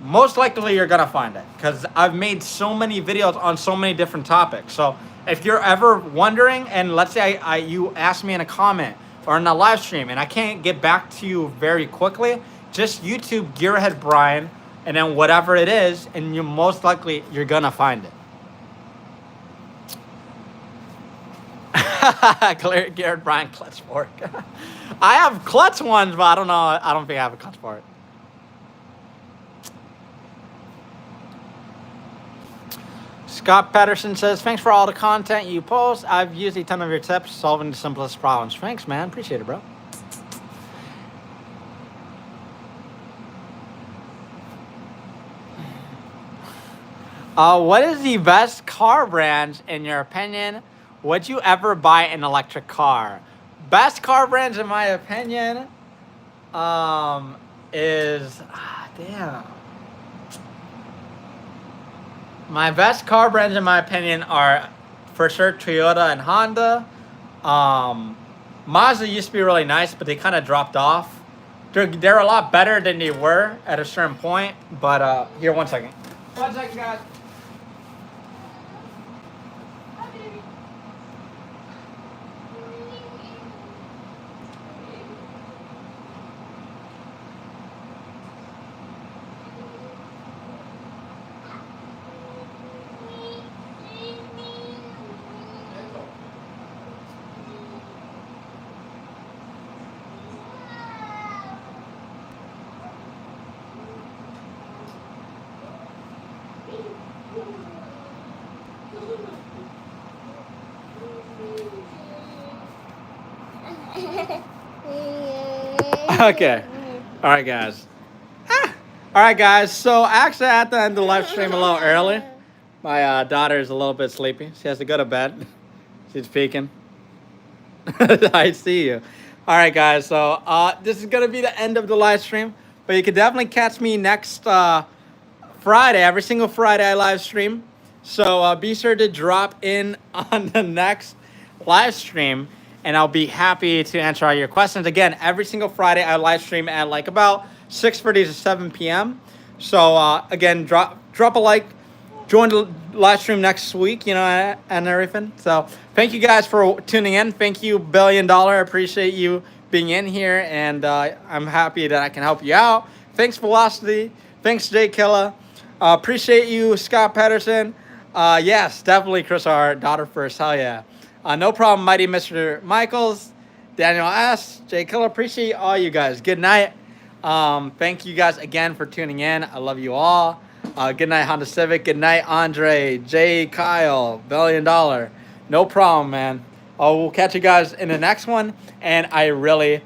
most likely you're gonna find it, because I've made so many videos on so many different topics. So if you're ever wondering, and let's say you ask me in a comment or in a live stream and I can't get back to you very quickly, just YouTube GearheadBryan and then whatever it is, and you most likely you're gonna find it. Clear GearheadBryan clutch fork. I have clutch ones, but I don't know. I don't think I have a clutch fork. Scott Patterson says, thanks for all the content you post. I've used a ton of your tips solving the simplest problems. Thanks, man. Appreciate it, bro. What is the best car brand in your opinion? Would you ever buy an electric car? Best car brands, in my opinion, is damn. My best car brands, in my opinion, are for sure Toyota and Honda. Mazda used to be really nice, but they kind of dropped off. They're a lot better than they were at a certain point. But here, 1 second. 1 second, guys. Okay. All right, guys. All right, guys. So actually, I had to end the live stream a little early. My daughter is a little bit sleepy. She has to go to bed. She's peeking. I see you. All right, guys. So this is gonna be the end of the live stream, but you can definitely catch me next Friday. Every single Friday, I live stream. So be sure to drop in on the next live stream, and I'll be happy to answer all your questions. Again, every single Friday, I live stream at like about 6:30 to 7 p.m. So again, drop a like, join the live stream next week, you know, and everything. So thank you guys for tuning in. Thank you, $1 Billion. I appreciate you being in here, and I'm happy that I can help you out. Thanks, Velocity. Thanks, Jay Killa. Appreciate you, Scott Patterson. Yes, definitely Chris R. Daughter first. Hell yeah. No problem, Mighty Mr. Michaels, Daniel S., Jay Killer. Appreciate all you guys. Good night. Thank you guys again for tuning in. I love you all. Good night, Honda Civic. Good night, Andre, Jay, Kyle, $1 Billion. No problem, man. We'll catch you guys in the next one, and I really